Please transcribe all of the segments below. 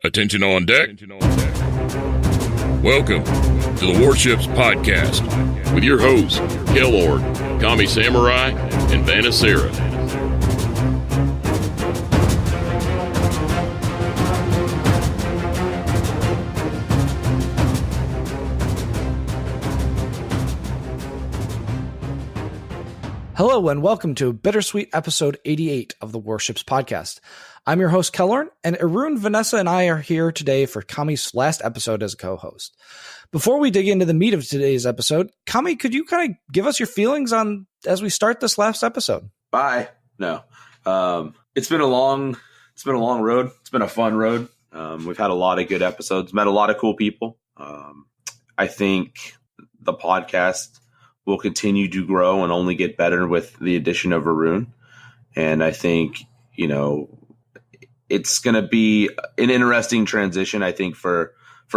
Attention on deck. Welcome to the Warships Podcast with your hosts, Kelord, Kami Samurai, and Vanacera. Hello and welcome to Bittersweet episode 88 of the Warships Podcast. I'm your host, Kellorn, and Arun, Vanessa, and I are here today for Kami's last episode as a co-host. Before we dig into the meat of today's episode, Kami, could you kind of give us your feelings on as we start this last episode? Bye. No. It's been a long road. It's been a fun road. We've had a lot of good episodes, met a lot of cool people. I think the podcast will continue to grow and only get better with the addition of Arun. And I think, it's going to be an interesting transition, I think, for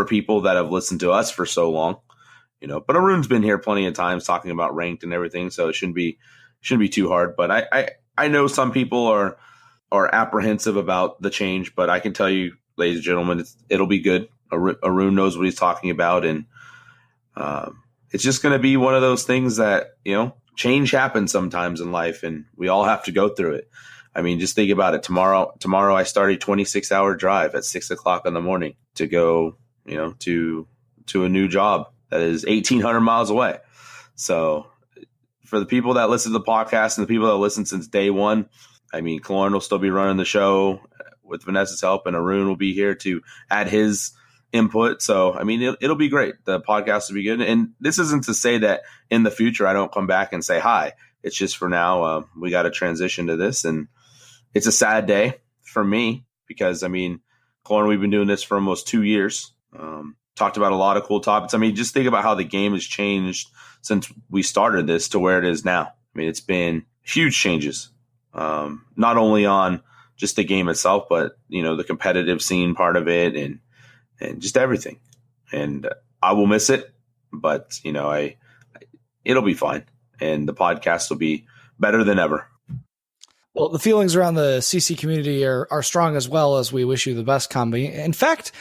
people that have listened to us for so long, but Arun's been here plenty of times talking about ranked and everything. So it shouldn't be too hard, but I know some people are apprehensive about the change, but I can tell you, ladies and gentlemen, it'll be good. Arun knows what he's talking about. And, it's just going to be one of those things that, change happens sometimes in life and we all have to go through it. I mean, just think about it. Tomorrow I start a 26-hour drive at 6:00 in the morning to go, to a new job that is 1,800 miles away. So for the people that listen to the podcast and the people that listen since day one, I mean, Kellorn will still be running the show with Vanessa's help, and Arun will be here to add his input. So, I mean, it'll be great. The podcast will be good. And this isn't to say that in the future I don't come back and say hi. It's just for now, we got to transition to this. And it's a sad day for me because, I mean, Kellorn, we've been doing this for almost 2 years. Talked about a lot of cool topics. I mean, just think about how the game has changed since we started this to where it is now. I mean, it's been huge changes, not only on just the game itself, but, the competitive scene part of it and just everything. And I will miss it, but, it'll be fine. And the podcast will be better than ever. Well, the feelings around the CC community are strong as well, as we wish you the best, Kami. In fact,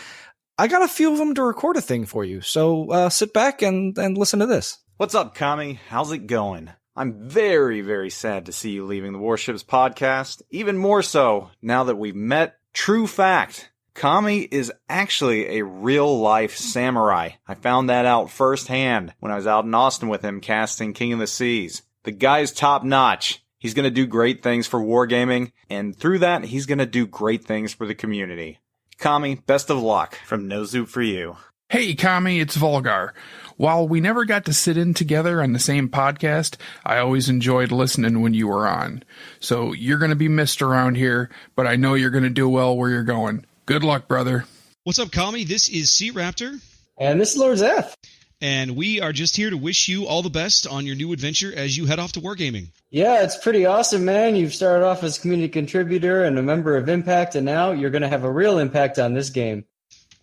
I got a few of them to record a thing for you. So sit back and listen to this. What's up, Kami? How's it going? I'm very, very sad to see you leaving the Warships Podcast. Even more so now that we've met. True fact. Kami is actually a real-life samurai. I found that out firsthand when I was out in Austin with him casting King of the Seas. The guy's top-notch. He's going to do great things for wargaming, and through that, he's going to do great things for the community. Kami, best of luck from Nozu for you. Hey, Kami, it's Volgar. While we never got to sit in together on the same podcast, I always enjoyed listening when you were on. So you're going to be missed around here, but I know you're going to do well where you're going. Good luck, brother. What's up, Kami? This is Sea Raptor. And this is Lord Zeth. And we are just here to wish you all the best on your new adventure as you head off to wargaming. Yeah, it's pretty awesome, man. You've started off as a community contributor and a member of Impact, and now you're going to have a real impact on this game.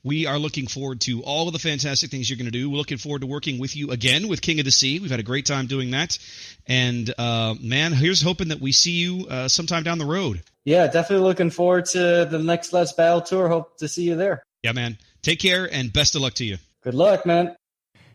We are looking forward to all of the fantastic things you're going to do. We're looking forward to working with you again with King of the Sea. We've had a great time doing that. And, man, here's hoping that we see you sometime down the road. Yeah, definitely looking forward to the next Let's Battle Tour. Hope to see you there. Yeah, man. Take care, and best of luck to you. Good luck, man.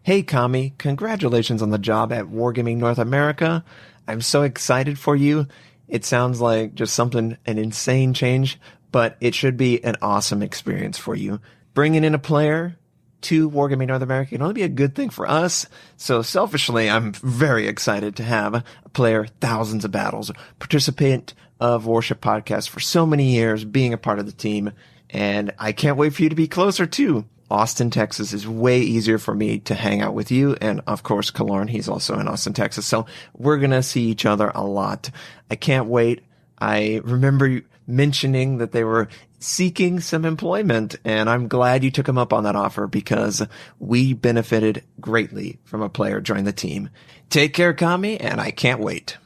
Hey, Kami. Congratulations on the job at Wargaming North America. I'm so excited for you. It sounds like just an insane change, but it should be an awesome experience for you. Bringing in a player to Wargaming North America can only be a good thing for us. So selfishly, I'm very excited to have a player, thousands of battles, participant of Warship Podcast for so many years, being a part of the team. And I can't wait for you to be closer too. Austin, Texas is way easier for me to hang out with you. And of course, Kellorn, he's also in Austin, Texas. So we're going to see each other a lot. I can't wait. I remember you mentioning that they were seeking some employment, and I'm glad you took him up on that offer because we benefited greatly from a player joining the team. Take care, Kami, and I can't wait.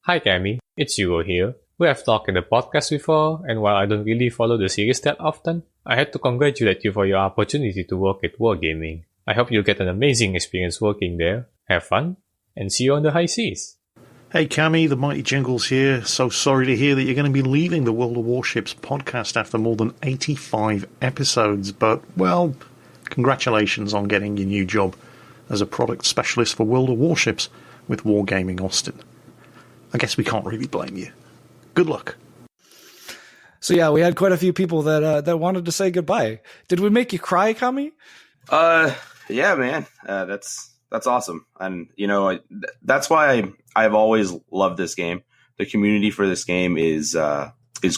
Hi, Kami. It's Hugo here. We have talked in the podcast before, and while I don't really follow the series that often, I had to congratulate you for your opportunity to work at Wargaming. I hope you get an amazing experience working there, have fun, and see you on the high seas. Hey Cammy, the Mighty Jingles here. So sorry to hear that you're going to be leaving the World of Warships podcast after more than 85 episodes, but, well, congratulations on getting your new job as a product specialist for World of Warships with Wargaming Austin. I guess we can't really blame you. Good luck. So yeah, we had quite a few people that wanted to say goodbye. Did we make you cry, Kami? Yeah, man. That's awesome. And, that's why I've always loved this game. The community for this game is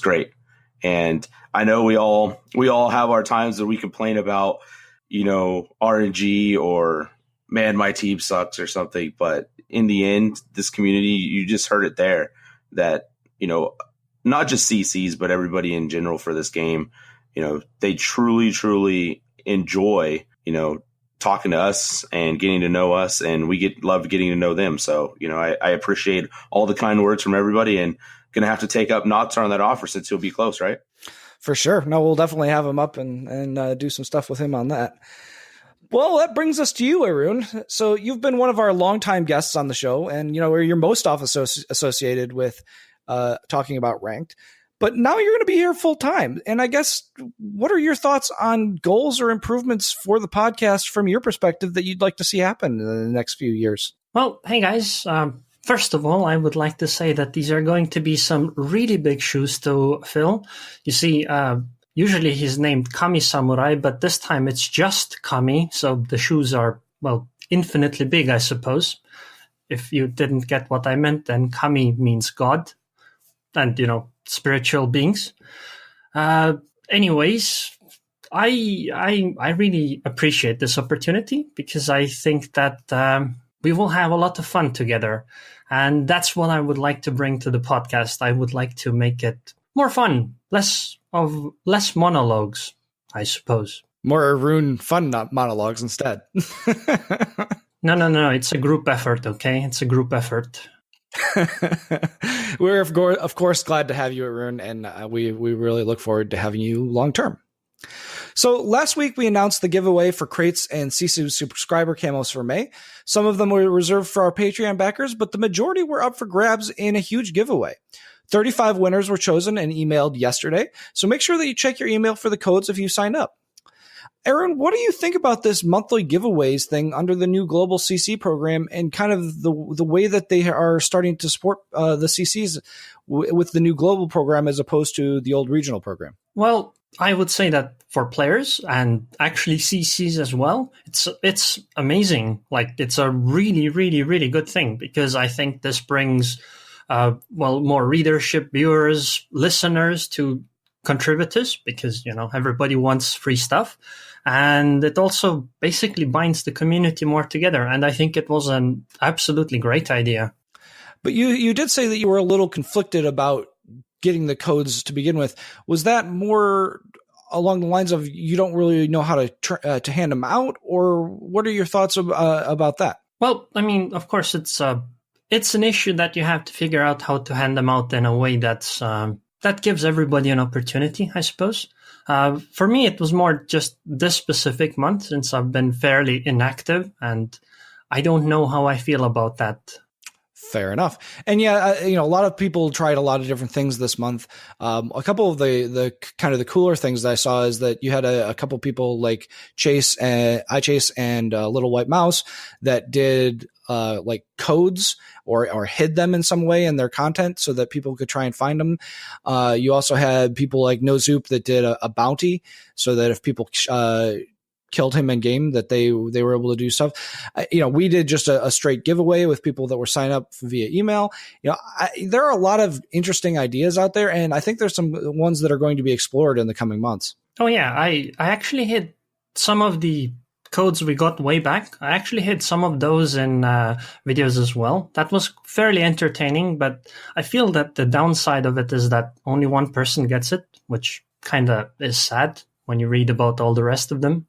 great. And I know we all have our times that we complain about, RNG or, man, my team sucks or something. But in the end, this community, you just heard it there that, not just CCs, but everybody in general for this game, they truly, truly enjoy, talking to us and getting to know us, and we love getting to know them. So, I appreciate all the kind words from everybody, and going to have to take up Nocturne on that offer since he'll be close, right? For sure. No, we'll definitely have him up and do some stuff with him on that. Well, that brings us to you, Arun. So you've been one of our longtime guests on the show, and, you're most often associated with talking about Ranked. But now you're going to be here full time. And I guess, what are your thoughts on goals or improvements for the podcast from your perspective that you'd like to see happen in the next few years? Well, hey guys. First of all, I would like to say that these are going to be some really big shoes to fill. You see, usually he's named Kami Samurai, but this time it's just Kami. So the shoes are, well, infinitely big, I suppose. If you didn't get what I meant, then Kami means God and, spiritual beings. Anyways, I really appreciate this opportunity because I think that we will have a lot of fun together. And that's what I would like to bring to the podcast. I would like to make it more fun, less monologues, I suppose. More Arun fun, not monologues instead. No. It's a group effort, okay? It's a group effort. We're of course glad to have you, Arun, and we really look forward to having you long term. So last week we announced the giveaway for crates and CC subscriber camos for May. Some of them were reserved for our Patreon backers, but the majority were up for grabs in a huge giveaway. 35 winners were chosen and emailed yesterday, so make sure that you check your email for the codes if you sign up. Arun, what do you think about this monthly giveaways thing under the new global CC program and kind of the way that they are starting to support the CCs with the new global program as opposed to the old regional program? Well, I would say that for players and actually CCs as well, it's amazing. Like, it's a really, really, really good thing because I think this brings more readership, viewers, listeners to contributors because, everybody wants free stuff. And it also basically binds the community more together. And I think it was an absolutely great idea. But you did say that you were a little conflicted about getting the codes to begin with. Was that more along the lines of you don't really know how to hand them out, or what are your thoughts about that? Well, I mean, of course, it's an issue that you have to figure out how to hand them out in a way that gives everybody an opportunity, I suppose. For me, it was more just this specific month since I've been fairly inactive, and I don't know how I feel about that. Fair enough. And yeah, a lot of people tried a lot of different things this month. A couple of the kind of the cooler things that I saw is that you had a couple people like iChase and Little White Mouse that did like codes or hid them in some way in their content so that people could try and find them. You also had people like NoZoop that did a bounty so that if people killed him in game that they were able to do stuff. We did just a straight giveaway with people that were signed up via email. There are a lot of interesting ideas out there, and I think there's some ones that are going to be explored in the coming months. Oh yeah, I actually hid some of the codes we got way back. I actually hid some of those in videos as well. That was fairly entertaining, but I feel that the downside of it is that only one person gets it, which kind of is sad when you read about all the rest of them.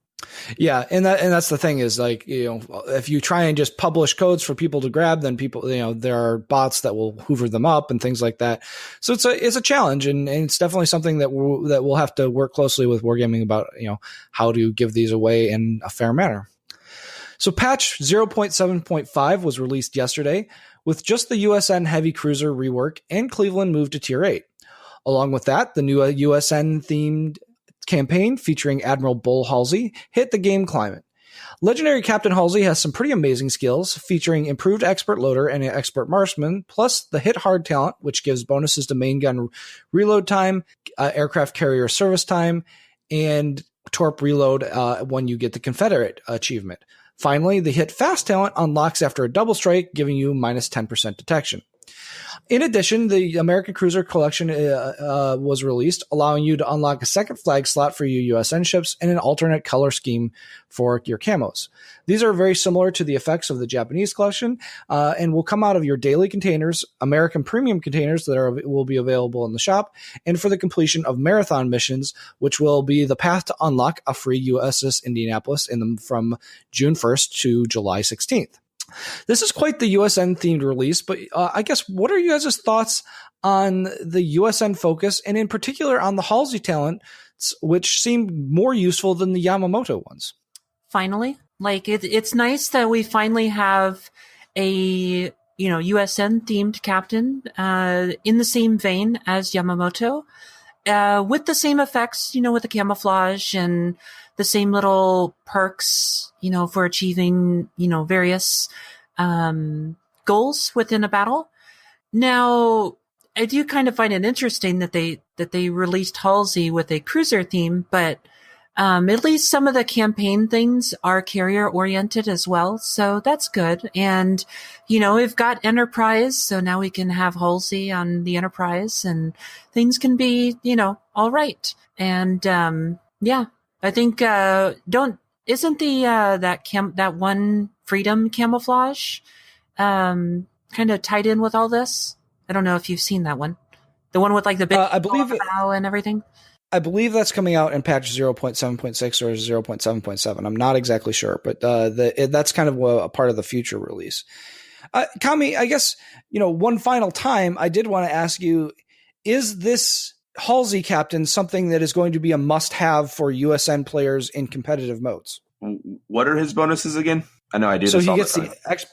Yeah, and that's the thing is, like, if you try and just publish codes for people to grab, then people, there are bots that will hoover them up and things like that. So it's a challenge, and it's definitely something that we'll have to work closely with Wargaming about, how to give these away in a fair manner. So patch 0.7.5 was released yesterday. with just the USN Heavy Cruiser rework and Cleveland moved to Tier 8. Along with that, the new USN-themed campaign featuring Admiral Bull Halsey hit the game climate. Legendary Captain Halsey has some pretty amazing skills, featuring improved Expert Loader and Expert Marksman, plus the Hit Hard talent, which gives bonuses to main gun reload time, aircraft carrier service time, and torp reload when you get the Confederate achievement. Finally, the Hit Fast talent unlocks after a double strike, giving you minus 10% detection. In addition, the American Cruiser Collection was released, allowing you to unlock a second flag slot for your USN ships and an alternate color scheme for your camos. These are very similar to the effects of the Japanese collection and will come out of your daily containers, American premium containers that will be available in the shop, and for the completion of marathon missions, which will be the path to unlock a free USS Indianapolis from June 1st to July 16th. This is quite the USN-themed release, but I guess what are you guys' thoughts on the USN focus, and in particular on the Halsey talent, which seemed more useful than the Yamamoto ones? Finally, it's nice that we finally have a USN-themed captain in the same vein as Yamamoto, with the same effects, with the camouflage and the same little perks, for achieving, various goals within a battle. Now, I do kind of find it interesting that they released Halsey with a cruiser theme, but at least some of the campaign things are carrier oriented as well, so that's good. And we've got Enterprise, so now we can have Halsey on the Enterprise, and things can be all right. And I think isn't the that one Freedom camouflage kind of tied in with all this? I don't know if you've seen that one. The one with the big I believe bow and everything. I believe that's coming out in patch 0.7.6 or 0.7.7. I'm not exactly sure, but that's kind of a part of the future release. Kami, I guess, one final time, I did want to ask you, is this Halsey captain something that is going to be a must-have for USN players in competitive modes? What are his bonuses again? I know I do. So this he all gets the time. the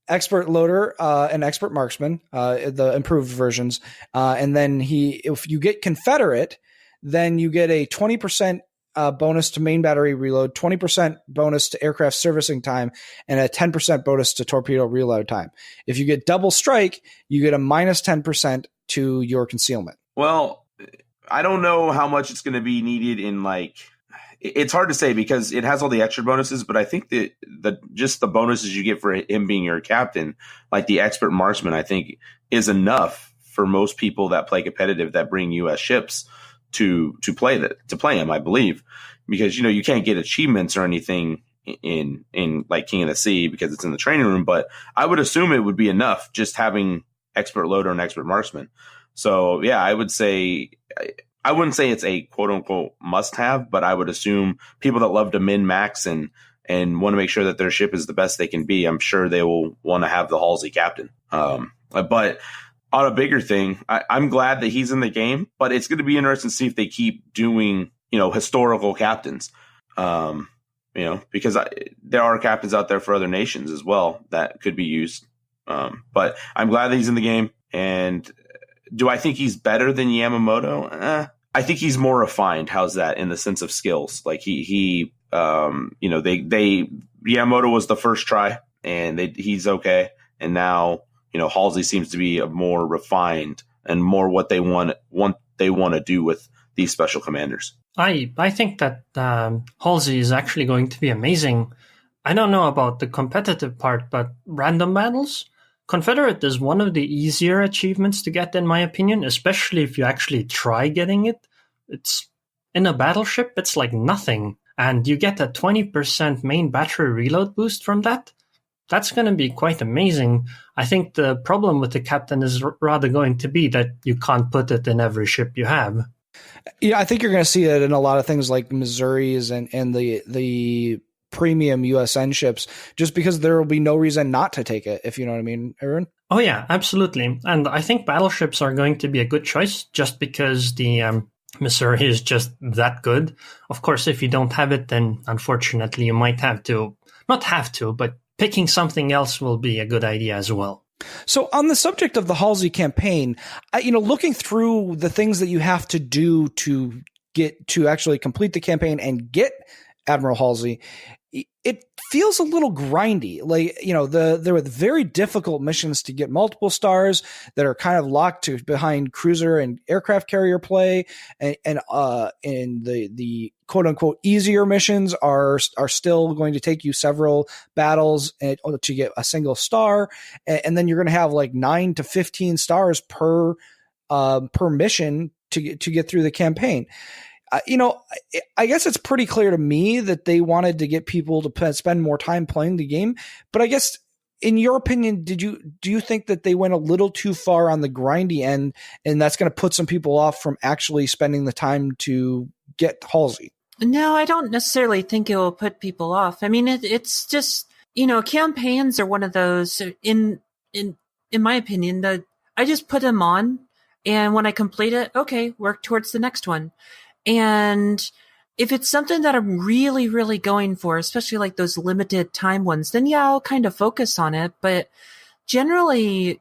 Expert Loader and Expert Marksman, the improved versions, and then if you get Confederate, then you get a 20% bonus to main battery reload, 20% bonus to aircraft servicing time, and a 10% bonus to torpedo reload time. If you get double strike, you get a minus 10% to your concealment. Well, I don't know how much it's going to be needed in it's hard to say because it has all the extra bonuses, but I think that just the bonuses you get for him being your captain, like the Expert Marksman, I think is enough for most people that play competitive that bring US ships to play him, I believe, because you can't get achievements or anything in like King of the Sea because it's in the training room, but I would assume it would be enough just having Expert Loader and Expert Marksman. So yeah, I would say I wouldn't say it's a quote unquote must have, but I would assume people that love to min max and want to make sure that their ship is the best they can be, I'm sure they will want to have the Halsey captain. But on a bigger thing, I'm glad that he's in the game, but it's going to be interesting to see if they keep doing, historical captains, because there are captains out there for other nations as well that could be used. But I'm glad that he's in the game. And do I think he's better than Yamamoto? I think he's more refined. How's that in the sense of skills? Like Yamamoto was the first try and he's okay. And now, Halsey seems to be a more refined and more what they want to do with these special commanders. I think that Halsey is actually going to be amazing. I don't know about the competitive part, but random battles, Confederate is one of the easier achievements to get, in my opinion, especially if you actually try getting it. It's in a battleship, it's like nothing. And you get a 20% main battery reload boost from that. That's going to be quite amazing. I think the problem with the captain is rather going to be that you can't put it in every ship you have. Yeah, I think you're going to see it in a lot of things like Missouris and the premium USN ships, just because there will be no reason not to take it, if you know what I mean, Aaron? Oh yeah, absolutely. And I think battleships are going to be a good choice just because the Missouri is just that good. Of course, if you don't have it, then unfortunately you might have to, not have to, but picking something else will be a good idea as well. So on the subject of the Halsey campaign, looking through the things that you have to do to get to actually complete the campaign and get Admiral Halsey, it feels a little grindy. Like, there were very difficult missions to get multiple stars that are kind of locked to behind cruiser and aircraft carrier play, and the quote unquote easier missions are still going to take you several battles to get a single star, and then you're going to have like 9 to 15 stars per mission to get through the campaign. I guess it's pretty clear to me that they wanted to get people to spend more time playing the game. But I guess, in your opinion, do you think that they went a little too far on the grindy end, and that's going to put some people off from actually spending the time to get Halsey? No, I don't necessarily think it will put people off. I mean, it's just, campaigns are one of those, in my opinion, that I just put them on, and when I complete it, okay, work towards the next one. And if it's something that I'm really, really going for, especially like those limited time ones, then yeah, I'll kind of focus on it. But generally,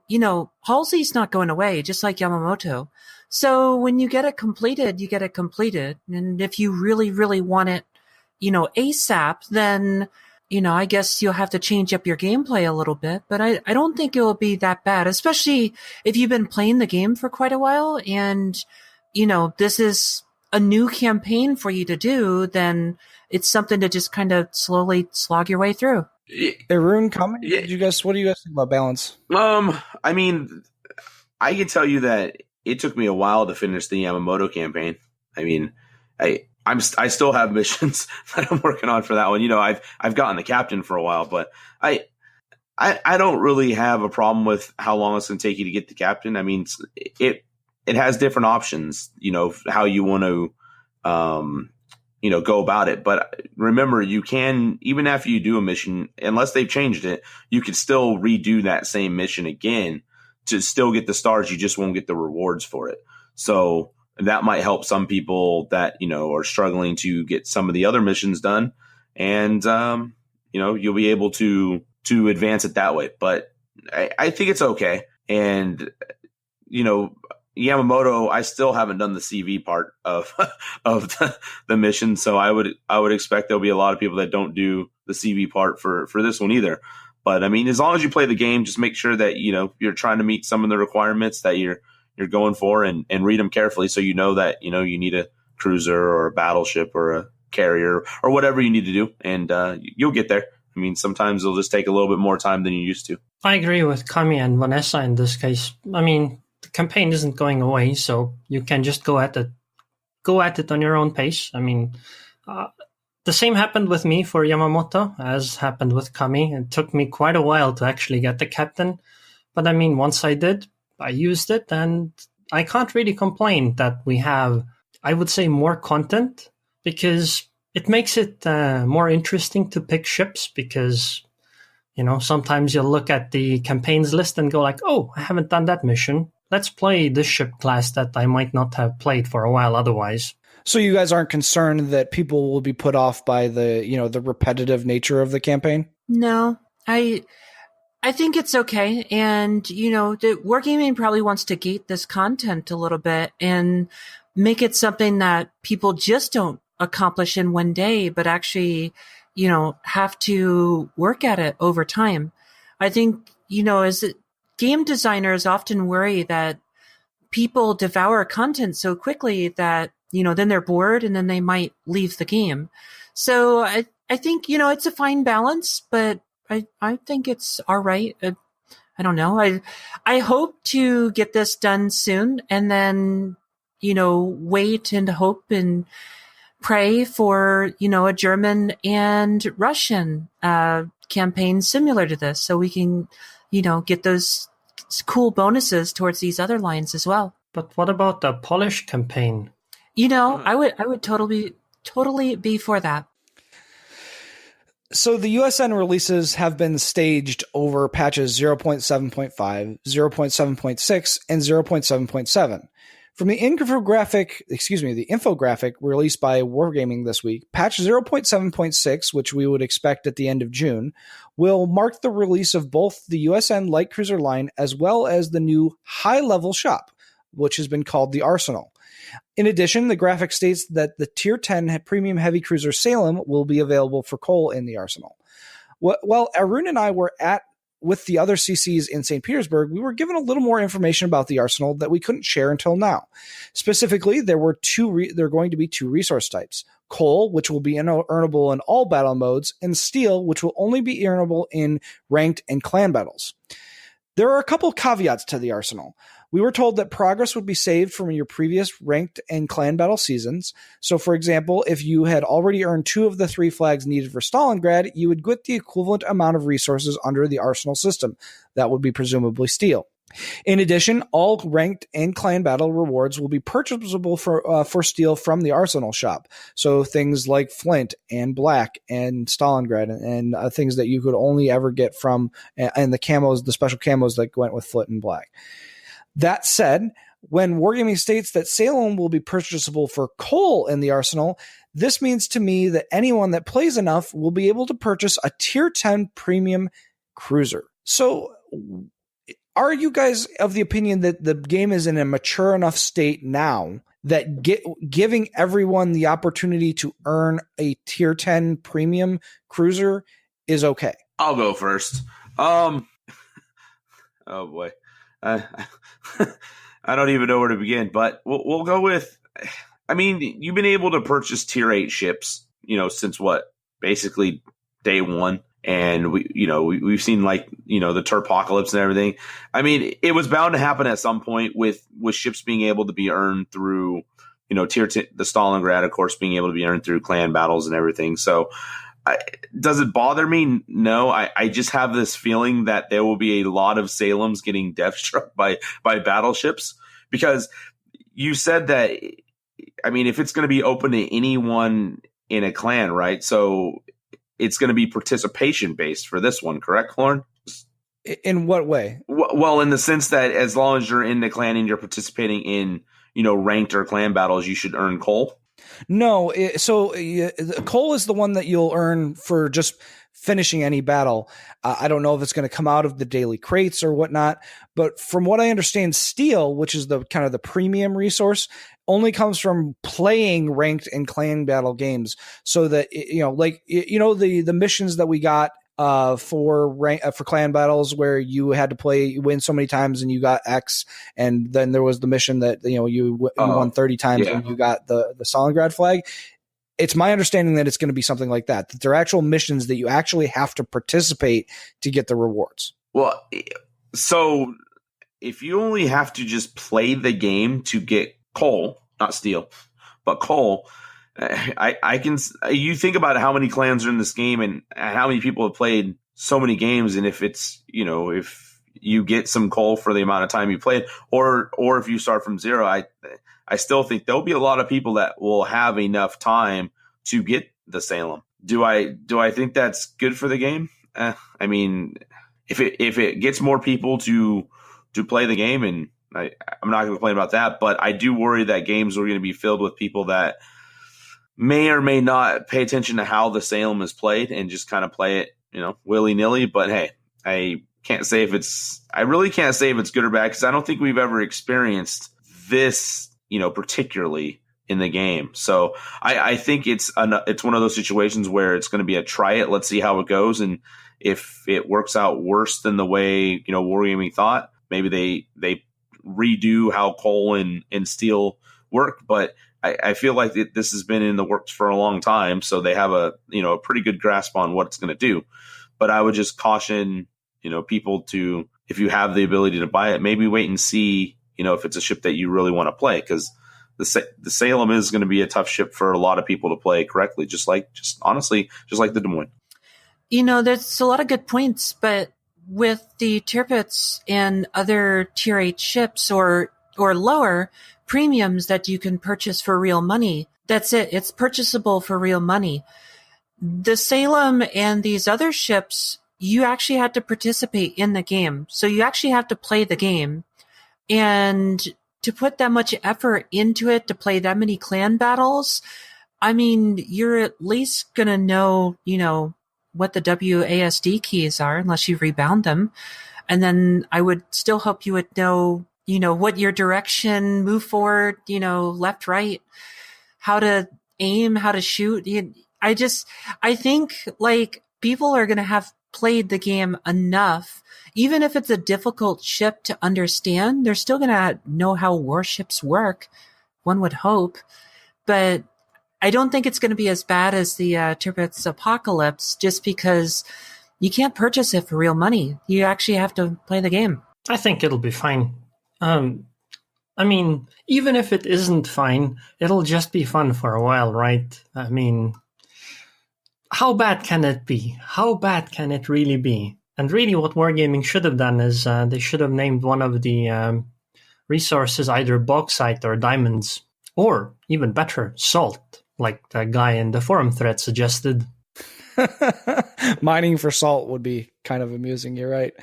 Halsey's not going away, just like Yamamoto. So when you get it completed, you get it completed. And if you really, really want it, ASAP, then, I guess you'll have to change up your gameplay a little bit. But I don't think it will be that bad, especially if you've been playing the game for quite a while and, this is a new campaign for you to do, then it's something to just kind of slowly slog your way through. Arun, comment? What do you guys think about balance? I mean, I can tell you that it took me a while to finish the Yamamoto campaign. I mean, I still have missions that I'm working on for that one. I've gotten the captain for a while, but I don't really have a problem with how long it's going to take you to get the captain. I mean, it has different options, how you want to, go about it. But remember, you can, even after you do a mission, unless they've changed it, you can still redo that same mission again to still get the stars. You just won't get the rewards for it. So that might help some people that, are struggling to get some of the other missions done. And, you'll be able to advance it that way. But I think it's okay. And, Yamamoto, I still haven't done the CV part of the mission, so I would expect there'll be a lot of people that don't do the CV part for this one either. But I mean, as long as you play the game, just make sure that you're trying to meet some of the requirements that you're going for, and read them carefully, so that you need a cruiser or a battleship or a carrier or whatever you need to do, and you'll get there. I mean, sometimes it'll just take a little bit more time than you used to. I agree with Kami and Vanessa in this case. I mean, the campaign isn't going away, so you can just go at it on your own pace. I mean, the same happened with me for Yamamoto as happened with Kami. It took me quite a while to actually get the captain, but I mean, once I did, I used it, and I can't really complain that we have, I would say, more content, because it makes it more interesting to pick ships, because sometimes you'll look at the campaigns list and go like, oh, I haven't done that mission. Let's play this ship class that I might not have played for a while otherwise. So you guys aren't concerned that people will be put off by the repetitive nature of the campaign? No, I think it's okay. And, the Wargaming probably wants to gate this content a little bit and make it something that people just don't accomplish in one day, but actually, have to work at it over time. I think, as game designers often worry that people devour content so quickly that, then they're bored and then they might leave the game. So I think, it's a fine balance, but I think it's all right. I don't know. I hope to get this done soon, and then, wait and hope and pray for, a German and Russian campaign similar to this, so we can, get those cool bonuses towards these other lines as well. But what about the Polish campaign? I would totally be for that. So the USN releases have been staged over patches 0.7.5, 0.7.6, and 0.7.7. From the infographic released by Wargaming this week, patch 0.7.6, which we would expect at the end of June, will mark the release of both the USN light cruiser line as well as the new high-level shop, which has been called the Arsenal. In addition, the graphic states that the Tier 10 premium heavy cruiser Salem will be available for coal in the Arsenal. Well, Arun and I were with the other CCs in St. Petersburg, we were given a little more information about the Arsenal that we couldn't share until now. Specifically, there are going to be two resource types: coal, which will be earnable in all battle modes, and steel, which will only be earnable in ranked and clan battles. There are a couple caveats to the Arsenal. We were told that progress would be saved from your previous ranked and clan battle seasons. So, for example, if you had already earned 2 of the 3 flags needed for Stalingrad, you would get the equivalent amount of resources under the Arsenal system. That would be presumably steel. In addition, all ranked and clan battle rewards will be purchasable for steel from the Arsenal shop. So things like Flint and Black and Stalingrad and things that you could only ever get from, and the special camos that went with Flint and Black. That said, when Wargaming states that Salem will be purchasable for coal in the Arsenal, this means to me that anyone that plays enough will be able to purchase a Tier 10 premium cruiser. So, are you guys of the opinion that the game is in a mature enough state now that giving everyone the opportunity to earn a Tier 10 premium cruiser is okay? I'll go first. Oh boy. I don't even know where to begin, but we'll go with, I mean, you've been able to purchase Tier 8 ships, since basically day one. And we've seen the Turpocalypse and everything. I mean, it was bound to happen at some point with ships being able to be earned through, Tier 10, the Stalingrad, of course, being able to be earned through clan battles and everything. So does it bother me? No, I just have this feeling that there will be a lot of Salems getting death struck by battleships, because you said that, I mean, if it's going to be open to anyone in a clan, right? So it's going to be participation based for this one, correct, Lauren? In what way? Well, in the sense that as long as you're in the clan and you're participating in, ranked or clan battles, you should earn coal. No, coal is the one that you'll earn for just finishing any battle. I don't know if it's going to come out of the daily crates or whatnot, but from what I understand, steel, which is the kind of the premium resource, only comes from playing ranked and clan battle games. So that the missions that we got for clan battles where you had to win so many times and you got X, and then there was the mission that you won 30 times and you got the Stalingrad flag. It's my understanding that it's going to be something like that they're actual missions that you actually have to participate to get the rewards. Well, so if you only have to just play the game to get coal, not steel, but coal, you think about how many clans are in this game and how many people have played so many games, and if it's if you get some coal for the amount of time you played, or if you start from zero, I still think there'll be a lot of people that will have enough time to get the Salem. Do I think that's good for the game? I mean, if it gets more people to play the game, and I'm not going to complain about that, but I do worry that games are going to be filled with people that may or may not pay attention to how the Salem is played and just kind of play it, willy-nilly. But hey, I really can't say if it's good or bad, because I don't think we've ever experienced this, particularly in the game. So I think it's one of those situations where it's going to be a try it, let's see how it goes, and if it works out worse than the way Wargaming thought, maybe they redo how coal and steel work. But I feel like this has been in the works for a long time, so they have a pretty good grasp on what it's going to do. But I would just caution people to, if you have the ability to buy it, maybe wait and see if it's a ship that you really want to play, because the Salem is going to be a tough ship for a lot of people to play correctly, just like the Des Moines. There's a lot of good points, but with the Tirpitz and other Tier 8 ships or lower premiums that you can purchase for real money, that's it. It's purchasable for real money. The Salem and these other ships, you actually have to participate in the game. So you actually have to play the game. And to put that much effort into it, to play that many clan battles, I mean, you're at least going to know, what the WASD keys are, unless you rebound them. And then I would still hope you would know, what your direction, move forward, left, right, how to aim, how to shoot. I think like people are going to have played the game enough, even if it's a difficult ship to understand, they're still going to know how warships work, one would hope. But I don't think it's going to be as bad as the Tirpitz Apocalypse, just because you can't purchase it for real money. You actually have to play the game. I think it'll be fine. I mean, even if it isn't fine, it'll just be fun for a while, right? I mean, how bad can it be? How bad can it really be? And really what Wargaming should have done is they should have named one of the resources either bauxite or diamonds, or even better, salt, like the guy in the forum thread suggested. Mining for salt would be kind of amusing. You're right.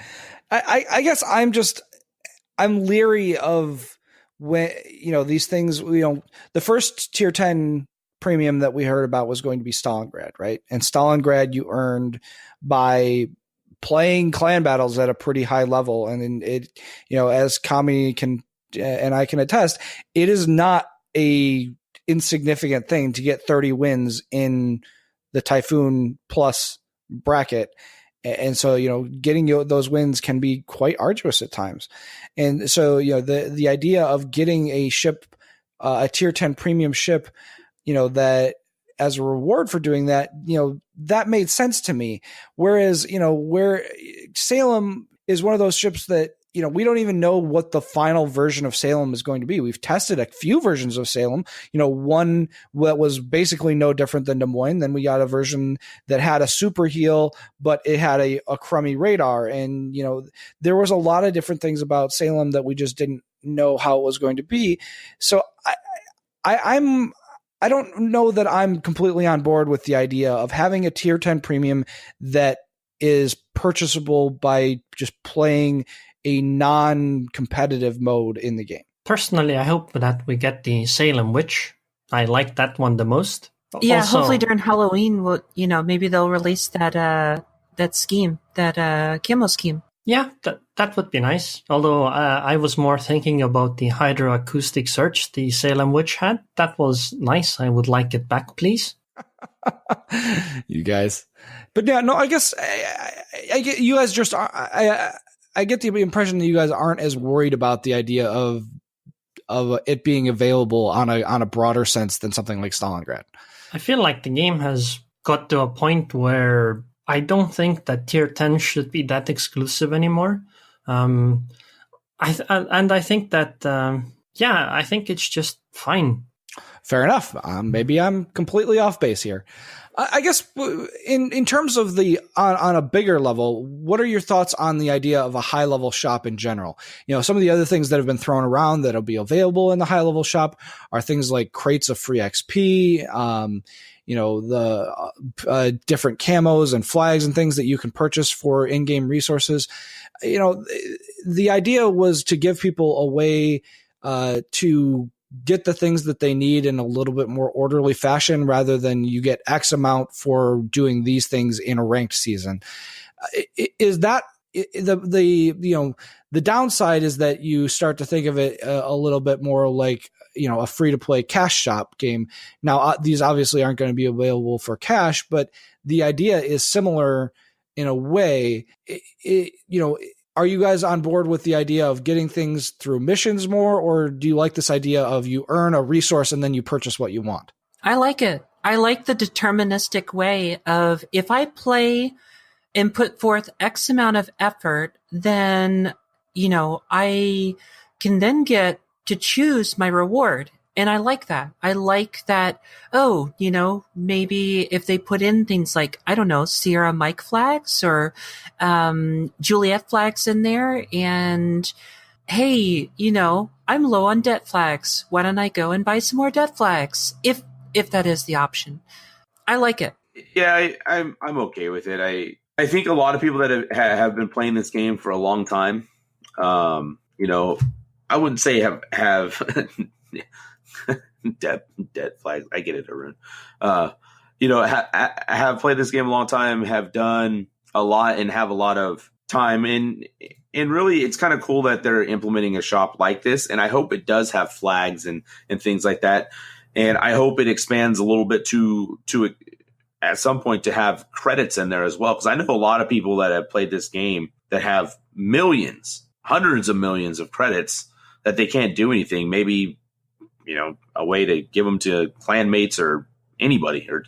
I guess I'm leery of when, these things, the first tier 10 premium that we heard about was going to be Stalingrad, right? And Stalingrad you earned by playing clan battles at a pretty high level. And it, as Kami and I can attest, it is not a insignificant thing to get 30 wins in the Typhoon Plus bracket. And so, getting those wins can be quite arduous at times. And so, the idea of getting a ship, a tier 10 premium ship, that as a reward for doing that, that made sense to me. Whereas, where Salem is one of those ships that, we don't even know what the final version of Salem is going to be. We've tested a few versions of Salem, one that was basically no different than Des Moines. Then we got a version that had a super heal, but it had a crummy radar. And, there was a lot of different things about Salem that we just didn't know how it was going to be. So I don't know that I'm completely on board with the idea of having a tier 10 premium that is purchasable by just playing a non-competitive mode in the game. Personally, I hope that we get the Salem Witch. I like that one the most. Yeah, also, hopefully during Halloween, maybe they'll release that scheme, that camo scheme. Yeah, that would be nice. Although I was more thinking about the hydroacoustic search the Salem Witch had. That was nice. I would like it back, please. You guys. But yeah, no, I guess I get you guys just I get the impression that you guys aren't as worried about the idea of it being available on a broader sense than something like Stalingrad. I feel like the game has got to a point where I don't think that tier 10 should be that exclusive anymore. I think that I think it's just fine. Fair enough. Maybe I'm completely off base here. I guess in terms of on a bigger level, what are your thoughts on the idea of a high level shop in general? Some of the other things that have been thrown around that'll be available in the high level shop are things like crates of free XP, the different camos and flags and things that you can purchase for in-game resources. The idea was to give people a way to get the things that they need in a little bit more orderly fashion, rather than you get X amount for doing these things in a ranked season. Is that the downside is that you start to think of it a little bit more like, a free to play cash shop game. Now, these obviously aren't going to be available for cash, but the idea is similar in a way. Are you guys on board with the idea of getting things through missions more, or do you like this idea of you earn a resource and then you purchase what you want? I like it. I like the deterministic way of, if I play and put forth X amount of effort, then, I can then get to choose my reward. And I like that. I like that, maybe if they put in things like, I don't know, Sierra Mike flags or Juliet flags in there, and hey, I'm low on debt flags. Why don't I go and buy some more debt flags? If that is the option. I like it. Yeah, I'm okay with it. I think a lot of people that have been playing this game for a long time, I wouldn't say have dead flags. I get it, Arun. Have played this game a long time, have done a lot, and have a lot of time. And really, it's kind of cool that they're implementing a shop like this. And I hope it does have flags and things like that. And I hope it expands a little bit to at some point to have credits in there as well. Because I know a lot of people that have played this game that have millions, hundreds of millions of credits that they can't do anything. Maybe, a way to give them to clanmates or anybody, or,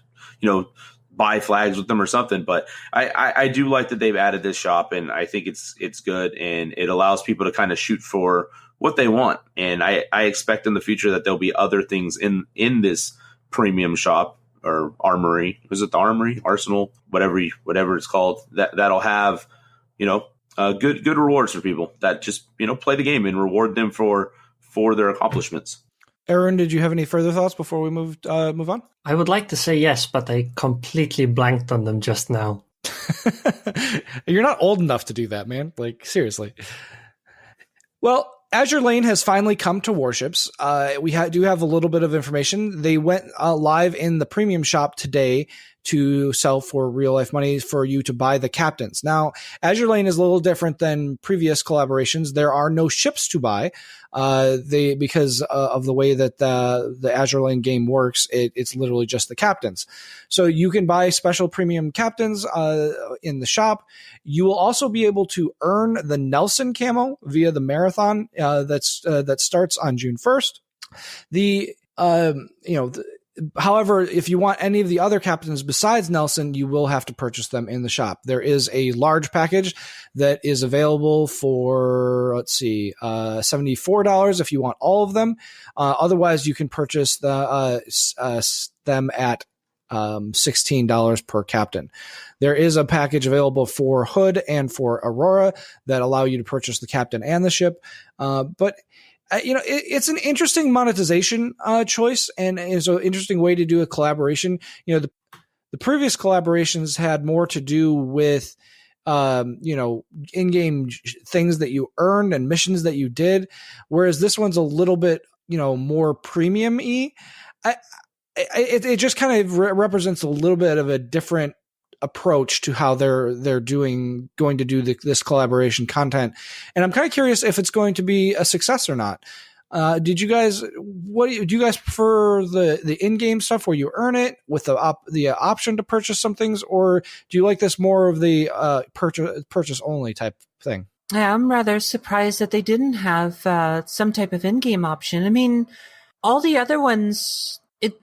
buy flags with them or something. But I do like that they've added this shop, and I think it's good, and it allows people to kind of shoot for what they want. And I expect in the future that there'll be other things in this premium shop or armory. Was it the armory, arsenal, whatever it's called, that'll have, good rewards for people that just, play the game and reward them for their accomplishments. Aaron, did you have any further thoughts before we move on? I would like to say yes, but I completely blanked on them just now. You're not old enough to do that, man. Like, seriously. Well, Azure Lane has finally come to Warships. We do have a little bit of information. They went live in the premium shop today to sell for real life money for you to buy the captains. Now, Azure Lane is a little different than previous collaborations. There are no ships to buy. Because of the way that the Azure Lane game works, it's literally just the captains. So you can buy special premium captains in the shop. You will also be able to earn the Nelson camo via the marathon that starts on June 1st. However, if you want any of the other captains besides Nelson, you will have to purchase them in the shop. There is a large package that is available for, $74 if you want all of them. Otherwise, you can purchase them at $16 per captain. There is a package available for Hood and for Aurora that allow you to purchase the captain and the ship. But it's an interesting monetization choice, and it's an interesting way to do a collaboration. The previous collaborations had more to do with, in-game things that you earned and missions that you did, whereas this one's a little bit, more premium-y. It just kind of represents a little bit of a different approach to how they're going to do this collaboration content, and I'm kind of curious if it's going to be a success or not. Do you guys prefer the in-game stuff where you earn it with the option to purchase some things, or do you like this more of the purchase only type thing? Yeah, I'm rather surprised that they didn't have some type of in-game option. I mean, all the other ones, at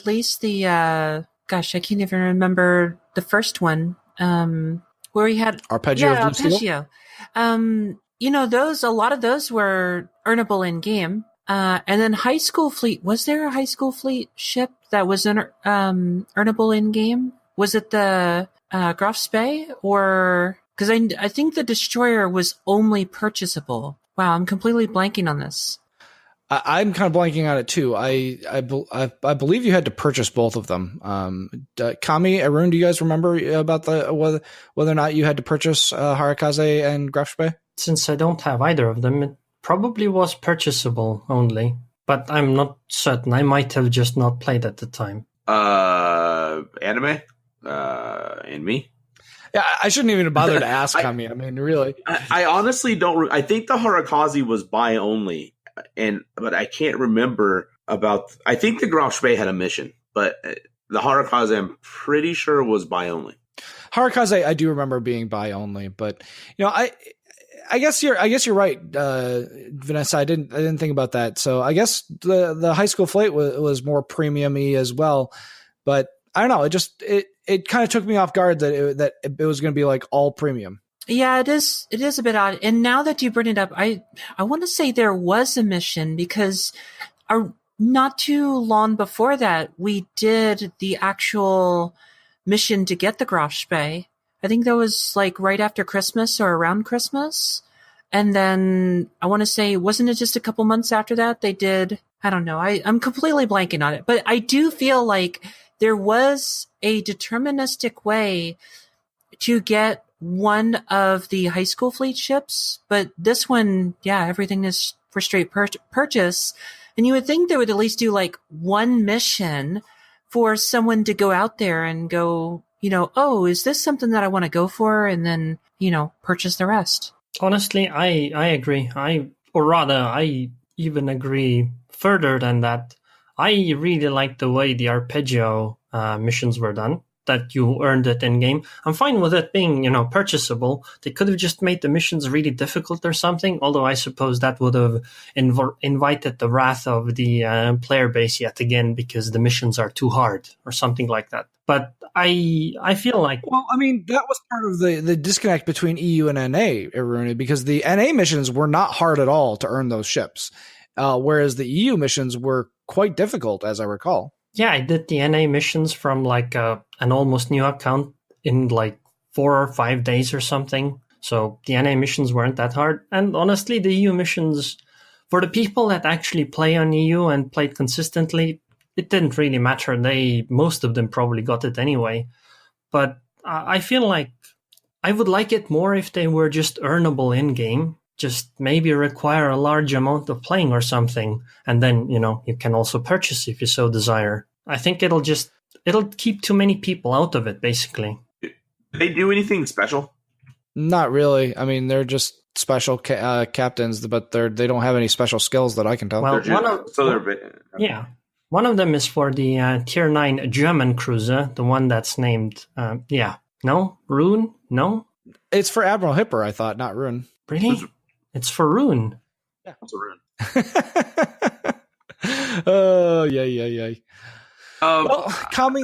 least the gosh, I can't even remember the first one, where we had Arpeggio. Yeah, Arpeggio. A lot of those were earnable in game. And then High School Fleet, was there a High School Fleet ship that was earnable in game? Was it the Graf Spee, or because I think the Destroyer was only purchasable. Wow, I'm completely blanking on this. I'm kind of blanking on it too. I believe you had to purchase both of them. Kami, Arun, do you guys remember about whether or not you had to purchase Harakaze and Graf Spee? Since I don't have either of them, it probably was purchasable only, but I'm not certain. I might have just not played at the time. Anime? And me? Yeah, I shouldn't even bother to ask Kami. I mean, really. I honestly don't. I think the Harakaze was buy only. But I can't remember about. I think the Graf Spee had a mission, but the Harakaze I'm pretty sure was buy only. Harakaze I do remember being buy only, but I guess you're right, Vanessa. I didn't think about that. So I guess the High School Fleet was more premium-y as well, but I don't know. It kind of took me off guard that it was going to be like all premium. Yeah, it is a bit odd. And now that you bring it up, I want to say there was a mission, because not too long before that, we did the actual mission to get the Graf Spee. I think that was like right after Christmas or around Christmas. And then I want to say, wasn't it just a couple months after that they did? I don't know. I'm completely blanking on it. But I do feel like there was a deterministic way to get one of the high school fleet ships, but this one, yeah, everything is for straight purchase. And you would think they would at least do like one mission for someone to go out there and go, oh, is this something that I want to go for? And then, purchase the rest. Honestly, I agree. I even agree further than that. I really like the way the arpeggio missions were done, that you earned it in game. I'm fine with it being, purchasable. They could have just made the missions really difficult or something, although I suppose that would have invited the wrath of the player base yet again because the missions are too hard or something like that. But I feel like... Well, I mean, that was part of the disconnect between EU and NA, Aruna, because the NA missions were not hard at all to earn those ships, whereas the EU missions were quite difficult, as I recall. Yeah, I did the NA missions from like an almost new account in like 4 or 5 days or something. So the NA missions weren't that hard. And honestly, the EU missions, for the people that actually play on EU and played consistently, it didn't really matter. Most of them probably got it anyway. But I feel like I would like it more if they were just earnable in-game. Just maybe require a large amount of playing or something. And then, you can also purchase if you so desire. I think it'll keep too many people out of it, basically. Do they do anything special? Not really. I mean, they're just special captains, but they don't have any special skills that I can tell. Well, one of them is for the Tier 9 German cruiser, the one that's named, Rune? No? It's for Admiral Hipper, I thought, not Rune. Really? It's for Rune. Yeah, it's a Rune. Oh, yeah. Well, Kami,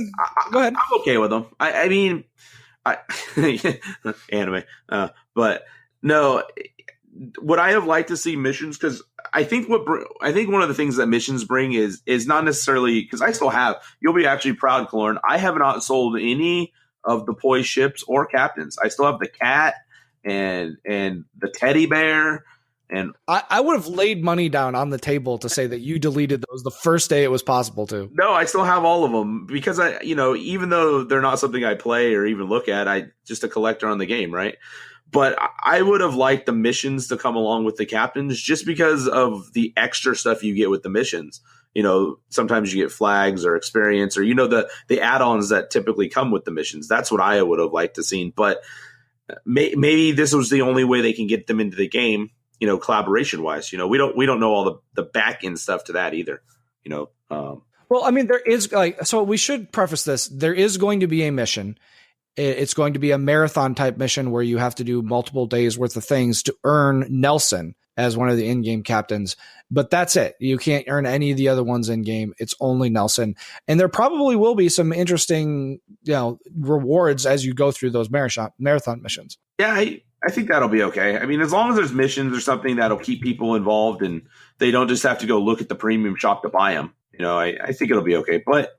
go ahead. I'm okay with them. I mean, anime. But no, would I have liked to see missions? Because I think one of the things that missions bring is not necessarily, because I still have. You'll be actually proud, Kalorn. I have not sold any of the Poi ships or captains. I still have the cat and the teddy bear. And I would have laid money down on the table to say that you deleted those the first day it was possible to. No, I still have all of them because even though they're not something I play or even look at, I just a collector on the game, right? But I would have liked the missions to come along with the captains just because of the extra stuff you get with the missions. Sometimes you get flags or experience or the add-ons that typically come with the missions. That's what I would have liked to seen. But maybe this was the only way they can get them into the game. Collaboration wise, we don't know all the back end stuff to that either. Well, I mean, there is so we should preface this. There is going to be a mission. It's going to be a marathon type mission where you have to do multiple days worth of things to earn Nelson as one of the in-game captains. But that's it. You can't earn any of the other ones in game. It's only Nelson. And there probably will be some interesting, rewards as you go through those marathon missions. Yeah, I think that'll be okay. I mean, as long as there's missions or something that'll keep people involved and they don't just have to go look at the premium shop to buy them, I think it'll be okay. But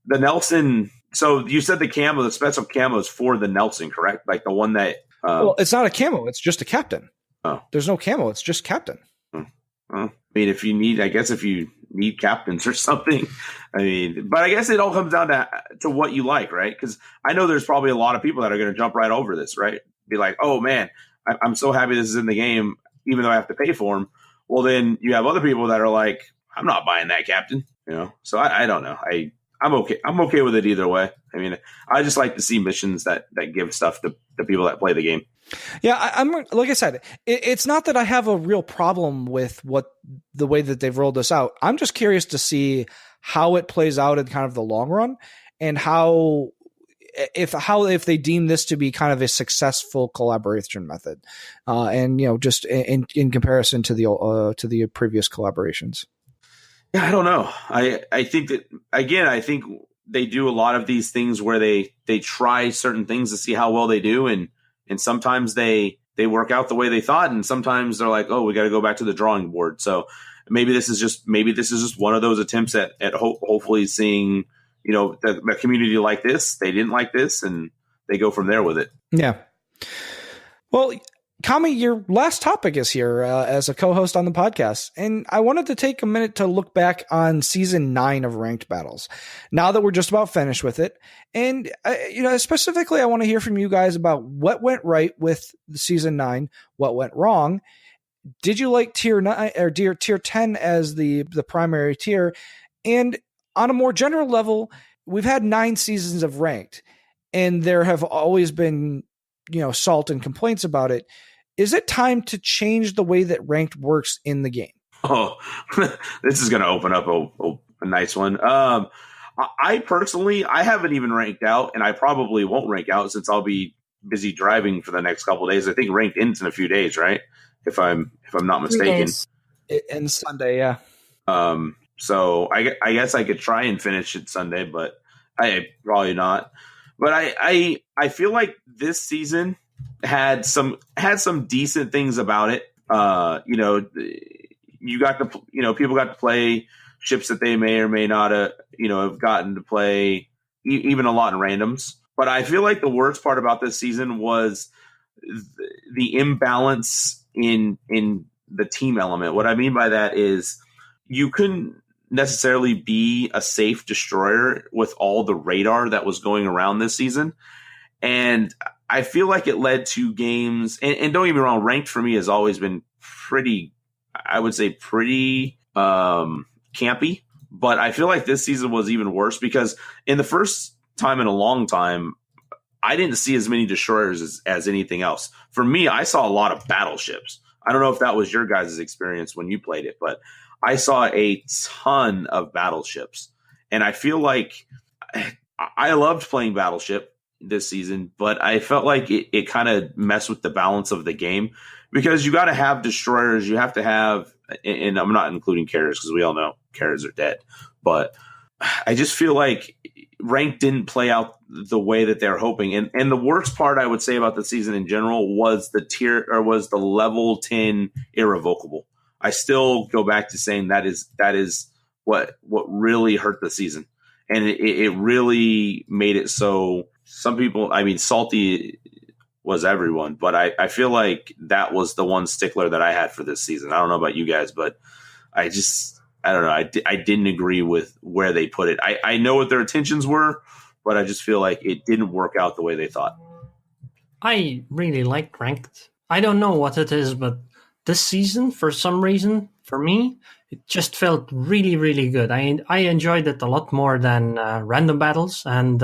the Nelson, so you said the special camo is for the Nelson, correct? Like the one that... well, it's not a camo. It's just a captain. Oh. There's no camo. It's just captain. I mean, if you need captains or something, but I guess it all comes down to what you like, right? Because I know there's probably a lot of people that are going to jump right over this, right? Be like, oh man, I'm so happy this is in the game, even though I have to pay for them. Well, then you have other people that are like, I'm not buying that captain, So I don't know. I'm okay. I'm okay with it either way. I mean, I just like to see missions that give stuff to the people that play the game. Yeah, I'm like I said, it's not that I have a real problem with the way that they've rolled this out. I'm just curious to see how it plays out in kind of the long run and if they deem this to be kind of a successful collaboration method, and just in comparison to the previous collaborations. Yeah, I don't know. I think that again, I think they do a lot of these things where they try certain things to see how well they do, and sometimes they work out the way they thought, and sometimes they're like, oh, we got to go back to the drawing board. So maybe this is just one of those attempts at hopefully seeing the community like this. They didn't like this, and they go from there with it. Yeah. Well, Kami, your last topic is here as a co-host on the podcast, and I wanted to take a minute to look back on Season 9 of Ranked Battles, now that we're just about finished with it. And, specifically, I want to hear from you guys about what went right with the Season 9, what went wrong. Did you like Tier 9 or Tier 10 as the primary tier? And on a more general level, we've had 9 seasons of Ranked, and there have always been, salt and complaints about it. Is it time to change the way that Ranked works in the game? Oh, this is going to open up a nice one. I personally, I haven't even ranked out, and I probably won't rank out since I'll be busy driving for the next couple of days. I think Ranked ends in a few days, right? If I'm not mistaken. And Sunday, yeah. So I guess I could try and finish it Sunday, but I probably not. But I feel like this season had some decent things about it. You got to, people got to play ships that they may or may not have gotten to play, even a lot in randoms. But I feel like the worst part about this season was the imbalance in the team element. What I mean by that is you couldn't necessarily be a safe destroyer with all the radar that was going around this season. And I feel like it led to games, and don't get me wrong, Ranked for me has always been pretty campy, but I feel like this season was even worse because in the first time in a long time, I didn't see as many destroyers as anything else. For me, I saw a lot of battleships. I don't know if that was your guys' experience when you played it, but I saw a ton of battleships. And I feel like I loved playing Battleship this season, but I felt like it kind of messed with the balance of the game because you got to have destroyers. You have to have, and I'm not including carriers because we all know carriers are dead, but I just feel like Ranked didn't play out the way that they're hoping. And the worst part I would say about the season in general was the level 10 irrevocable. I still go back to saying that is what really hurt the season. And it really made it so some people, I mean, salty was everyone, but I feel like that was the one stickler that I had for this season. I don't know about you guys, but I don't know. I didn't agree with where they put it. I know what their intentions were, but I just feel like it didn't work out the way they thought. I really liked Ranked. I don't know what it is, but this season, for some reason, for me, it just felt really, really good. I enjoyed it a lot more than random battles. And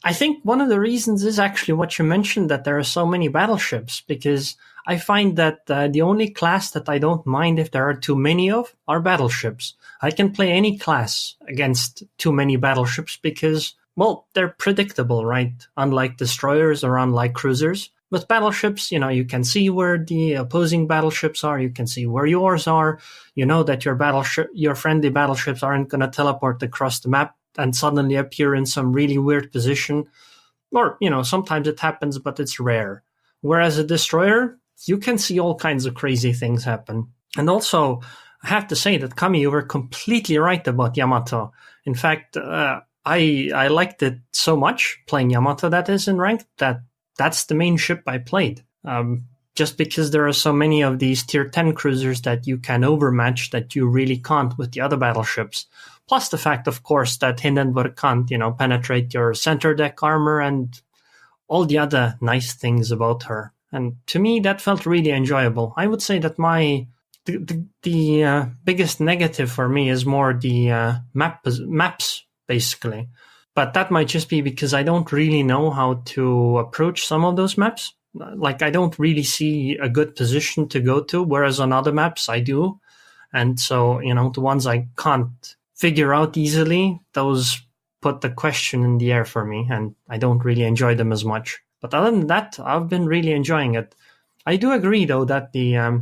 I think one of the reasons is actually what you mentioned, that there are so many battleships, because I find that the only class that I don't mind if there are too many of are battleships. I can play any class against too many battleships because, well, they're predictable, right? Unlike destroyers or unlike cruisers. With battleships, you can see where the opposing battleships are. You can see where yours are. You know that your friendly battleships aren't going to teleport across the map and suddenly appear in some really weird position. Or, sometimes it happens, but it's rare. Whereas a destroyer, you can see all kinds of crazy things happen. And also, I have to say that, Kami, you were completely right about Yamato. In fact, I liked it so much, playing Yamato, that is, in Ranked, that's the main ship I played. Just because there are so many of these tier 10 cruisers that you can overmatch that you really can't with the other battleships. Plus the fact, of course, that Hindenburg can't, penetrate your center deck armor and all the other nice things about her. And to me, that felt really enjoyable. I would say that the biggest negative for me is more the maps, basically. But that might just be because I don't really know how to approach some of those maps. Like, I don't really see a good position to go to, whereas on other maps I do. And so, the ones I can't figure out easily, those put the question in the air for me, and I don't really enjoy them as much. But other than that, I've been really enjoying it. I do agree, though, that the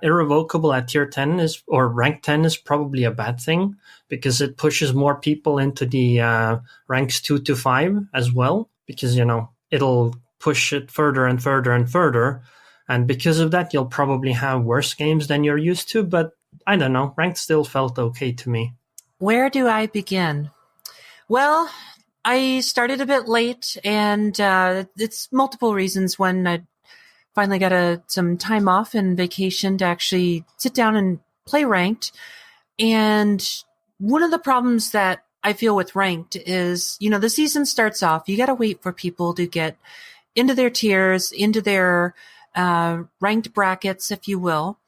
irrevocable at tier 10 or rank 10 is probably a bad thing, because it pushes more people into the ranks 2 to 5 as well, because, it'll push it further and further and further. And because of that, you'll probably have worse games than you're used to. But I don't know, ranked still felt okay to me. Where do I begin? Well, I started a bit late, and it's multiple reasons. One, finally got some time off and vacation to actually sit down and play ranked. And one of the problems that I feel with ranked is, the season starts off, you got to wait for people to get into their tiers, into their ranked brackets, if you will.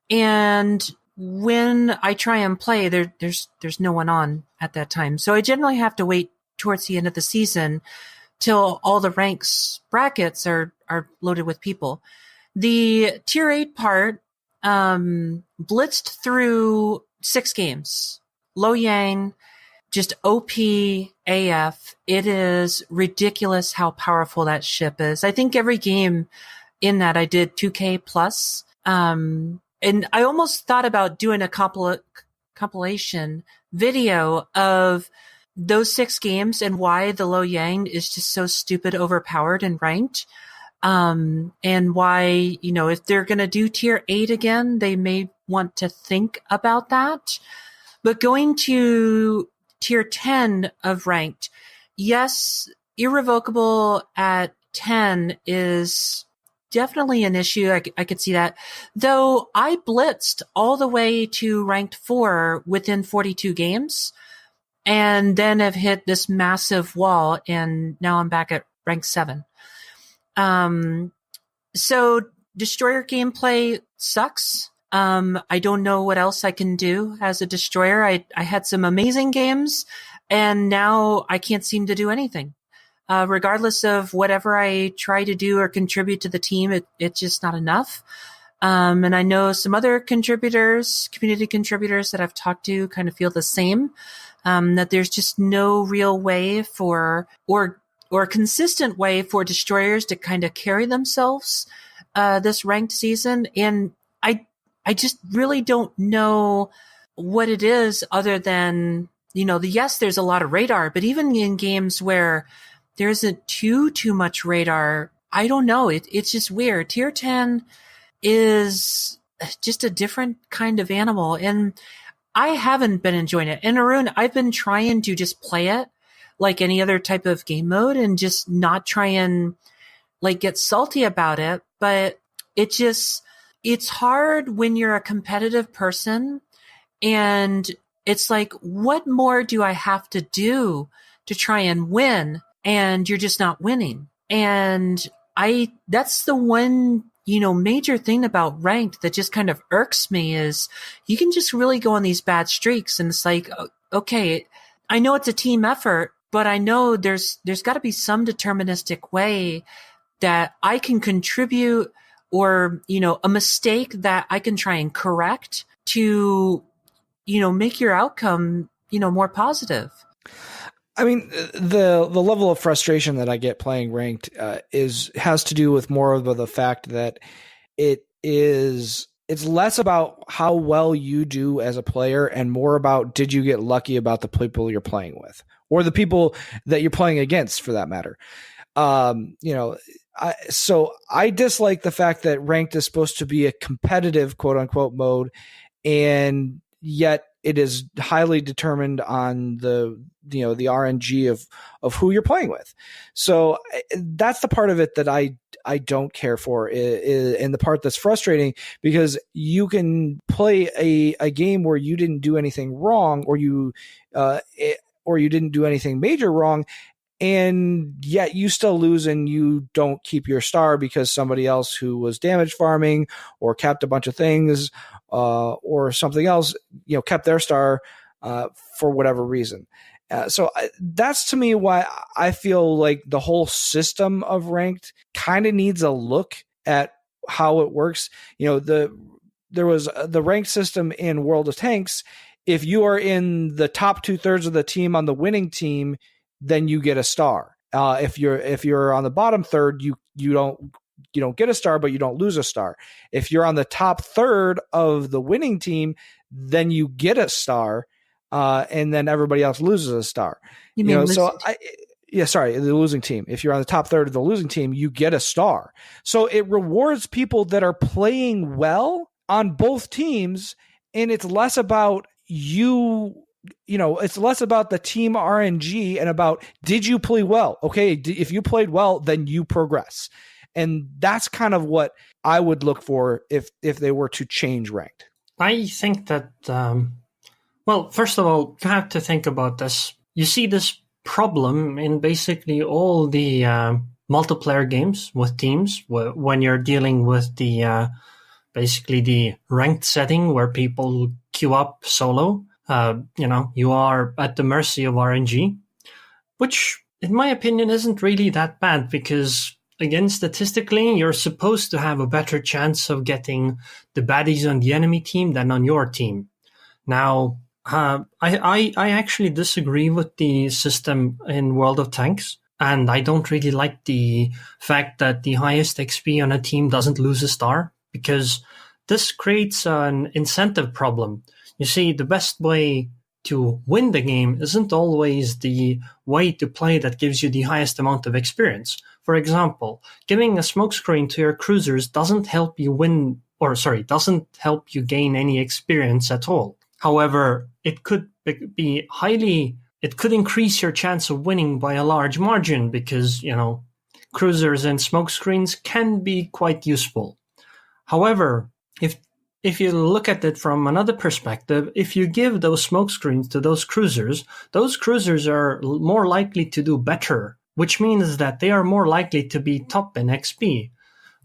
And when I try and play, there's no one on at that time. So I generally have to wait towards the end of the season till all the ranks brackets are loaded with people. The tier 8 part blitzed through 6 games. Lo Yang, just OP AF. It is ridiculous how powerful that ship is. I think every game in that I did 2K plus. And I almost thought about doing a compilation video of those 6 games and why the Lo Yang is just so stupid overpowered and ranked. And why, if they're going to do tier 8 again, they may want to think about that. But going to tier 10 of ranked, yes, irrevocable at 10 is definitely an issue. I could see that. Though I blitzed all the way to ranked 4 within 42 games and then have hit this massive wall, and now I'm back at rank 7. So destroyer gameplay sucks. I don't know what else I can do as a destroyer. I had some amazing games, and now I can't seem to do anything. Regardless of whatever I try to do or contribute to the team, it's just not enough. And I know some other community contributors that I've talked to kind of feel the same, that there's just no real way or consistent way for destroyers to kind of carry themselves, this ranked season. And I just really don't know what it is other than, yes, there's a lot of radar, but even in games where there isn't too much radar, I don't know. It's just weird. Tier 10 is just a different kind of animal, and I haven't been enjoying it. And Arun, I've been trying to just play it like any other type of game mode and just not try and get salty about it. But it's hard when you're a competitive person, and it's like, what more do I have to do to try and win? And you're just not winning. And that's the one, major thing about ranked that just kind of irks me is you can just really go on these bad streaks. And it's like, okay, I know it's a team effort, but I know there's got to be some deterministic way that I can contribute, or, a mistake that I can try and correct to, make your outcome, more positive. I mean, the level of frustration that I get playing ranked has to do with more of the fact that it's less about how well you do as a player and more about, did you get lucky about the people you're playing with, or the people that you're playing against, for that matter. So I dislike the fact that ranked is supposed to be a competitive, quote unquote, mode, and yet it is highly determined on the RNG of who you're playing with. So that's the part of it that I don't care for, and the part that's frustrating, because you can play a game where you didn't do anything wrong, or you didn't do anything major wrong, and yet you still lose and you don't keep your star because somebody else who was damage farming or kept a bunch of things, or something else, kept their star for whatever reason. So that's, to me, why I feel like the whole system of ranked kind of needs a look at how it works. There was the ranked system in World of Tanks. If you are in the top 2/3 of the team on the winning team, then you get a star. If you're on the bottom third, you don't get a star, but you don't lose a star. If you're on the top third of the winning team, then you get a star, and then everybody else loses a star. You mean the losing team. If you're on the top third of the losing team, you get a star. So it rewards people that are playing well on both teams, and it's less about it's less about the team RNG and about, did you play well? Okay, if you played well, then you progress. And that's kind of what I would look for if they were to change ranked. I think that, well, first of all, you have to think about this. You see this problem in basically all the multiplayer games with teams when you're dealing with the basically the ranked setting where people queue up solo. You are at the mercy of RNG, which in my opinion isn't really that bad because, again, statistically, you're supposed to have a better chance of getting the baddies on the enemy team than on your team. Now, I actually disagree with the system in World of Tanks, and I don't really like the fact that the highest XP on a team doesn't lose a star, because this creates an incentive problem. You see, the best way to win the game isn't always the way to play that gives you the highest amount of experience. For example, giving a smokescreen to your cruisers doesn't help you win, doesn't help you gain any experience at all. However, it could increase your chance of winning by a large margin because, cruisers and smokescreens can be quite useful. However, if you look at it from another perspective, if you give those smokescreens to those cruisers are more likely to do better, which means that they are more likely to be top in XP,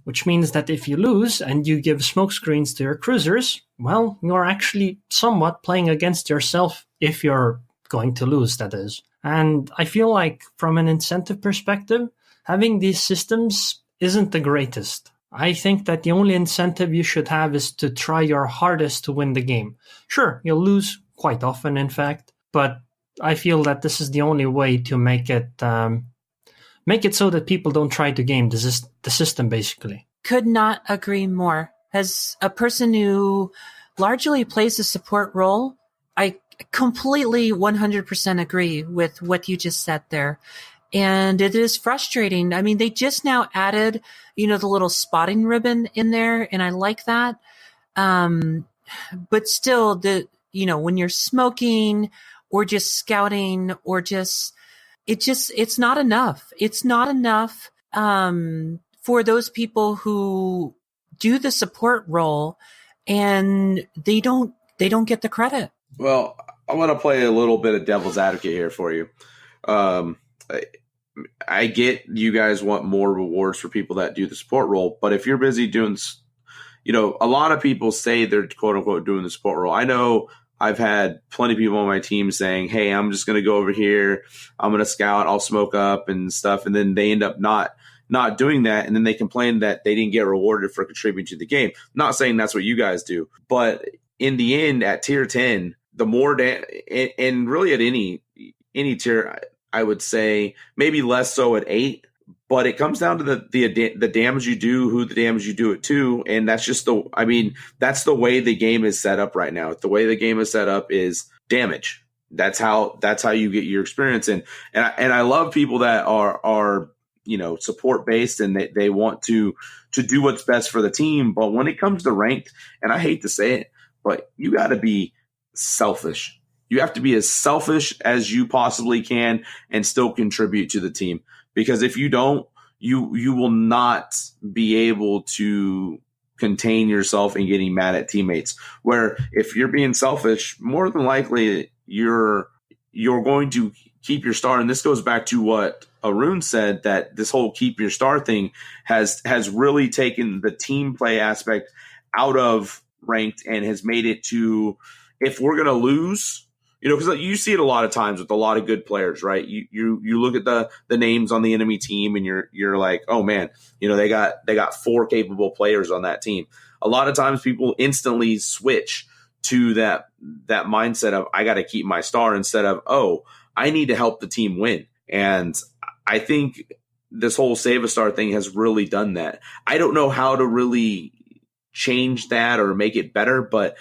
which means that if you lose and you give smokescreens to your cruisers, well, you're actually somewhat playing against yourself if you're going to lose, that is. And I feel like from an incentive perspective, having these systems isn't the greatest. I think that the only incentive you should have is to try your hardest to win the game. Sure, you'll lose quite often, in fact, but I feel that this is the only way to make it so that people don't try to game the system, basically. Could not agree more. As a person who largely plays a support role, I completely 100% agree with what you just said there. And it is frustrating. I mean, they just now added, the little spotting ribbon in there, and I like that. But still, when you're smoking or just scouting or it's not enough. It's not enough for those people who do the support role, and they don't get the credit. Well, I want to play a little bit of devil's advocate here for you. I get you guys want more rewards for people that do the support role, but if you're busy doing, a lot of people say they're quote unquote doing the support role. I know I've had plenty of people on my team saying, hey, I'm just going to go over here. I'm going to scout. I'll smoke up and stuff. And then they end up not doing that. And then they complain that they didn't get rewarded for contributing to the game. Not saying that's what you guys do, but in the end at tier 10, the more and really at any tier, I would say maybe less so at 8, but it comes down to the damage you do, who the damage you do it to, and that's just that's the way the game is set up right now. The way the game is set up is damage. That's how you get your experience in. And I love people that are support based and they want to do what's best for the team. But when it comes to ranked, and I hate to say it, but you got to be selfish. You have to be as selfish as you possibly can and still contribute to the team. Because if you don't, you will not be able to contain yourself in getting mad at teammates. Where if you're being selfish, more than likely you're going to keep your star. And this goes back to what Arun said, that this whole keep your star thing has really taken the team play aspect out of ranked and has made it to, if we're going to lose, because you see it a lot of times with a lot of good players, right? You look at the names on the enemy team and you're like, oh man, they got 4 capable players on that team. A lot of times people instantly switch to that mindset of I got to keep my star instead of, oh, I need to help the team win. And I think this whole save a star thing has really done that. I don't know how to really change that or make it better, but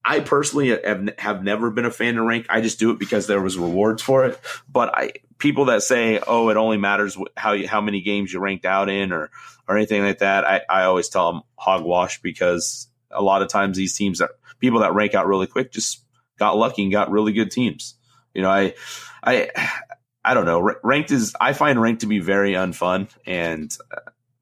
I personally have never been a fan of rank. I just do it because there was rewards for it. But people that say, oh, it only matters how many games you ranked out in or anything like that, I always tell them hogwash, because a lot of times these teams people that rank out really quick just got lucky and got really good teams. I don't know. I find ranked to be very unfun, and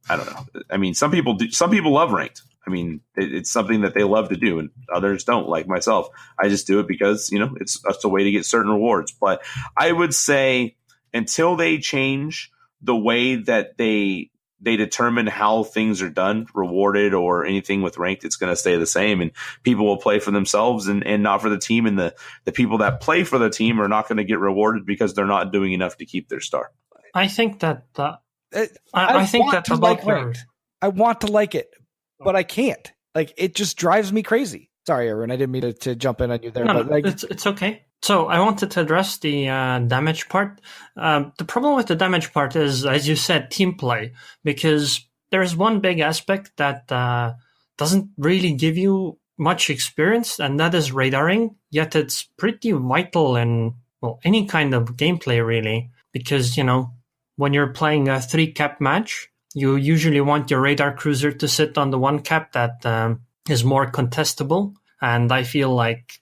I don't know. I mean, some people do. Some people love ranked. I mean, it's something that they love to do, and others don't. Like myself, I just do it because it's a way to get certain rewards. But I would say until they change the way that they determine how things are done, rewarded or anything with ranked, it's going to stay the same, and people will play for themselves and not for the team. And the people that play for the team are not going to get rewarded because they're not doing enough to keep their star. I think that I think that about ranked. I want to like it, but I can't. Like, it just drives me crazy. Sorry, Aaron, I didn't mean to jump in on you there. No, but it's okay. So I wanted to address the damage part. The problem with the damage part is, as you said, team play, because there's one big aspect that doesn't really give you much experience, and that is radaring, yet it's pretty vital in any kind of gameplay, really, because, when you're playing a 3-cap match, you usually want your radar cruiser to sit on the 1 cap that is more contestable, and I feel like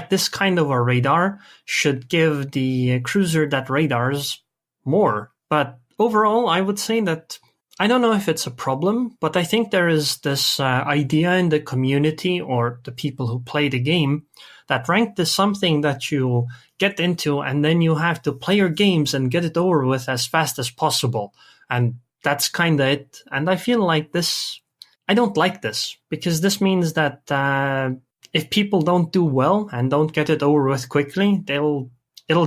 this kind of a radar should give the cruiser that radars more. But overall, I would say that I don't know if it's a problem, but I think there is this idea in the community or the people who play the game that ranked is something that you get into and then you have to play your games and get it over with as fast as possible. And that's kind of it. And I feel like I don't like this, because this means that if people don't do well and don't get it over with quickly, it'll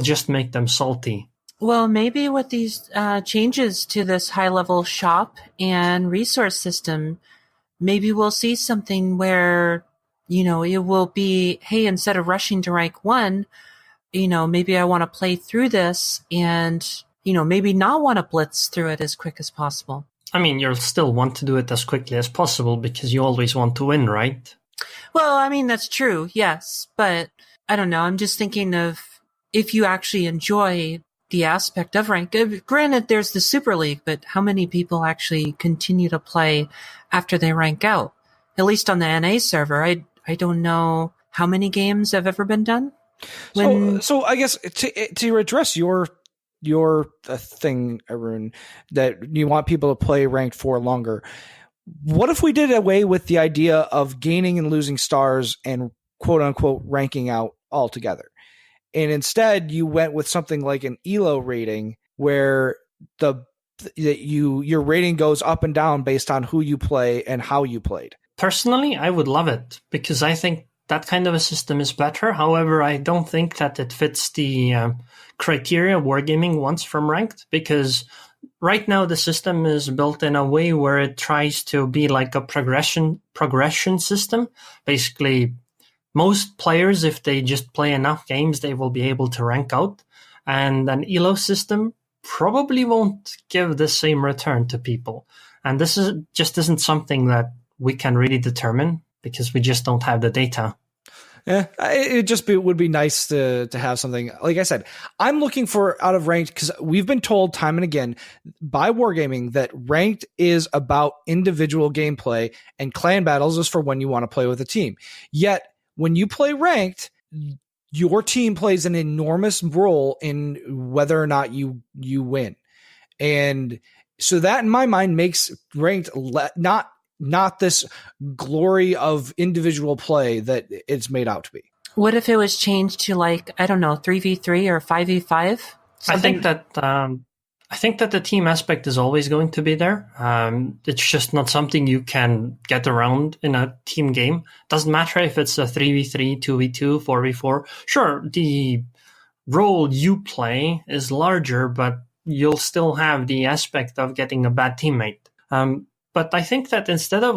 just make them salty. Well, maybe with these changes to this high-level shop and resource system, maybe we'll see something where, it will be, hey, instead of rushing to rank 1, maybe I want to play through this and, maybe not want to blitz through it as quick as possible. I mean, you'll still want to do it as quickly as possible because you always want to win, right? Well, I mean, that's true, yes. But I don't know. I'm just thinking of if you actually enjoy the aspect of rank. Granted, there's the Super League, but how many people actually continue to play after they rank out? At least on the NA server, I don't know how many games have ever been done. So I guess to address your thing, Arun, that you want people to play ranked 4 longer. What if we did away with the idea of gaining and losing stars and quote unquote ranking out altogether? And instead you went with something like an ELO rating where your rating goes up and down based on who you play and how you played. Personally, I would love it because I think that kind of a system is better. However, I don't think that it fits the criteria Wargaming wants from ranked, because right now the system is built in a way where it tries to be like a progression system. Basically, most players, if they just play enough games, they will be able to rank out. And an ELO system probably won't give the same return to people. And this isn't something that we can really determine because we just don't have the data. Yeah, it would be nice to have something. Like I said, I'm looking for out of ranked because we've been told time and again by Wargaming that ranked is about individual gameplay and clan battles is for when you want to play with a team. Yet when you play ranked, your team plays an enormous role in whether or not you win. And so that in my mind makes ranked not this glory of individual play that it's made out to be. What if it was changed to 3v3 or 5v5? I think that the team aspect is always going to be there. It's just not something you can get around in a team game. Doesn't matter if it's a 3v3, 2v2, 4v4. Sure, the role you play is larger, but you'll still have the aspect of getting a bad teammate. But I think that instead of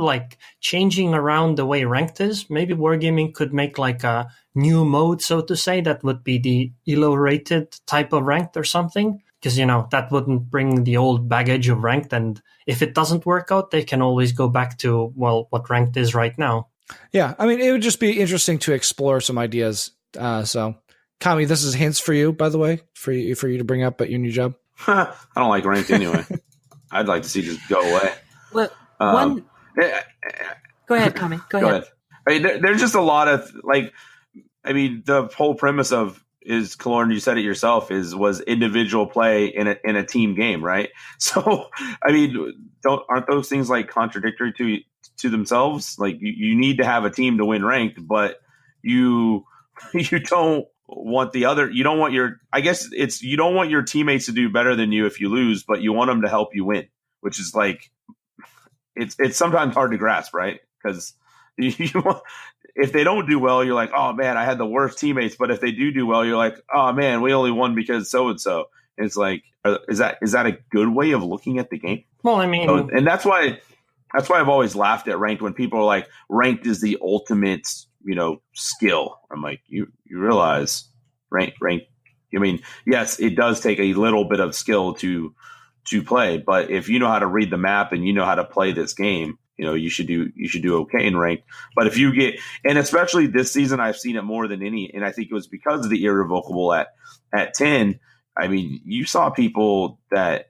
changing around the way ranked is, maybe Wargaming could make a new mode, so to say, that would be the ELO rated type of ranked or something. Because, that wouldn't bring the old baggage of ranked. And if it doesn't work out, they can always go back to, what ranked is right now. Yeah, I mean, it would just be interesting to explore some ideas. So, Kami, this is hints for you, by the way, for you to bring up at your new job. I don't like ranked anyway. I'd like to see this go away. Well, go ahead, Kami. Go ahead. I mean, there's just a lot of the whole premise of is, Kaloran, you said it yourself, was individual play in a team game, right? So, I mean, aren't those things like contradictory to themselves? Like you need to have a team to win ranked, but you don't want you don't want you don't want your teammates to do better than you if you lose, but you want them to help you win, which is like, it's sometimes hard to grasp, right? Because if they don't do well, you're like, oh man, I had the worst teammates. But if they do well, you're like, oh man, we only won because so-and-so. And it's like, is that a good way of looking at the game? Well, I mean, and that's why I've always laughed at ranked when people are like, ranked is the ultimate, skill. I'm like, you realize ranked. I mean, yes, it does take a little bit of skill to play, but if you know how to read the map and you know how to play this game, you should do okay in ranked. But if you get, and especially this season, I've seen it more than any, and I think it was because of the irrevocable at 10. I mean, you saw people that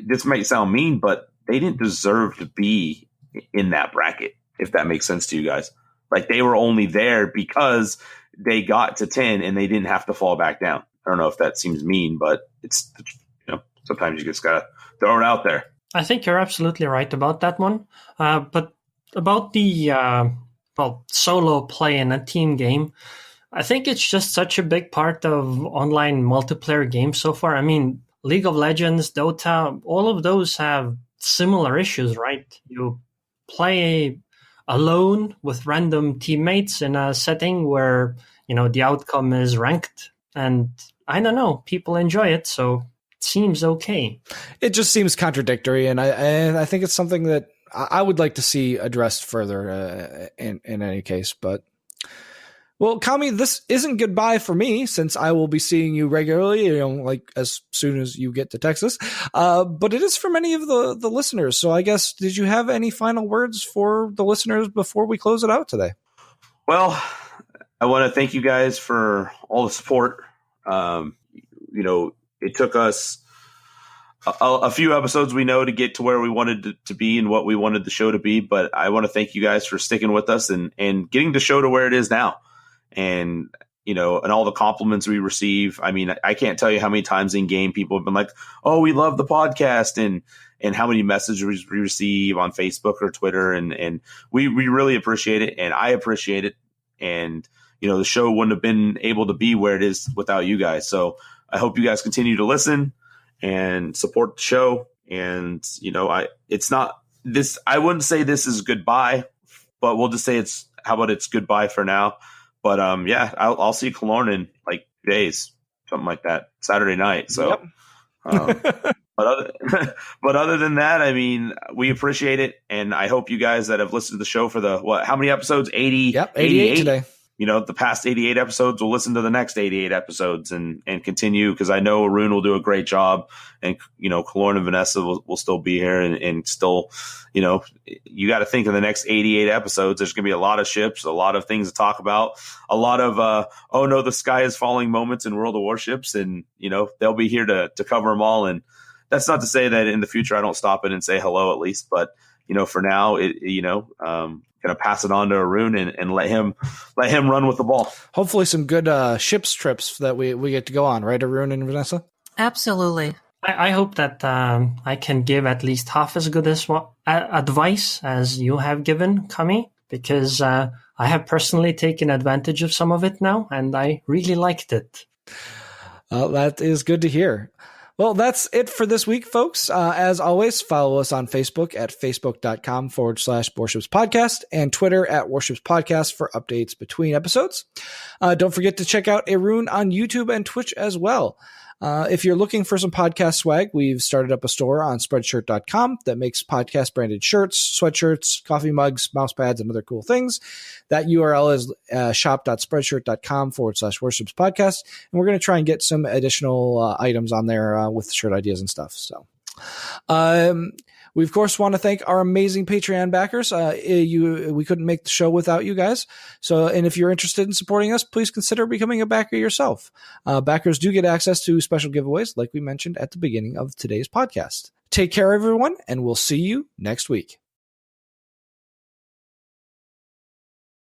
this might sound mean, but they didn't deserve to be in that bracket, if that makes sense to you guys. Like they were only there because they got to 10 and they didn't have to fall back down. I don't know if that seems mean, but it's, sometimes you just gotta throw it out there. I think you're absolutely right about that one. But about the solo play in a team game, I think it's just such a big part of online multiplayer games so far. I mean, League of Legends, Dota, all of those have similar issues, right? You play alone with random teammates in a setting where, the outcome is ranked. And I don't know, people enjoy it, so seems okay. It just seems contradictory, and I think it's something that I would like to see addressed further in any case. But well, Kami, this isn't goodbye for me since I will be seeing you regularly, like as soon as you get to Texas. But it is for many of the listeners. So I guess, did you have any final words for the listeners before we close it out today? Well, I want to thank you guys for all the support. It took us a few episodes, we know, to get to where we wanted to be and what we wanted the show to be. But I want to thank you guys for sticking with us and getting the show to where it is now. And, and all the compliments we receive. I mean, I can't tell you how many times in game people have been like, oh, we love the podcast, and how many messages we receive on Facebook or Twitter. And we really appreciate it. And I appreciate it. And, the show wouldn't have been able to be where it is without you guys. So I hope you guys continue to listen and support the show. And, I wouldn't say this is goodbye, but we'll just say how about it's goodbye for now. But I'll see Kaloran in like days, something like that, Saturday night. So, yep. But other than that, I mean, we appreciate it. And I hope you guys that have listened to the show for how many episodes? 80? Yep, 88 today. The past 88 episodes, we'll listen to the next 88 episodes and continue, because I know Arun will do a great job, and, Kaloran and Vanessa will still be here and still, you got to think in the next 88 episodes, there's going to be a lot of ships, a lot of things to talk about, a lot of, oh no, the sky is falling moments in World of Warships. And, they'll be here to cover them all. And that's not to say that in the future I don't stop in and say hello at least, but, for now, going to pass it on to Arun and let him run with the ball. Hopefully some good ships trips that we get to go on, right, Arun and Vanessa? Absolutely. I hope that I can give at least half as good advice as you have given, Kami, because I have personally taken advantage of some of it now, and I really liked it. That is good to hear. Well, that's it for this week, folks. As always, follow us on Facebook at facebook.com/Warships Podcast and Twitter at Warships Podcast for updates between episodes. Don't forget to check out Arun on YouTube and Twitch as well. If you're looking for some podcast swag, we've started up a store on Spreadshirt.com that makes podcast branded shirts, sweatshirts, coffee mugs, mouse pads, and other cool things. That URL is shop.spreadshirt.com/Warships Podcast. And we're going to try and get some additional items on there with shirt ideas and stuff. So, we, of course, want to thank our amazing Patreon backers. We couldn't make the show without you guys. So, and if you're interested in supporting us, please consider becoming a backer yourself. Backers do get access to special giveaways, like we mentioned at the beginning of today's podcast. Take care, everyone, and we'll see you next week.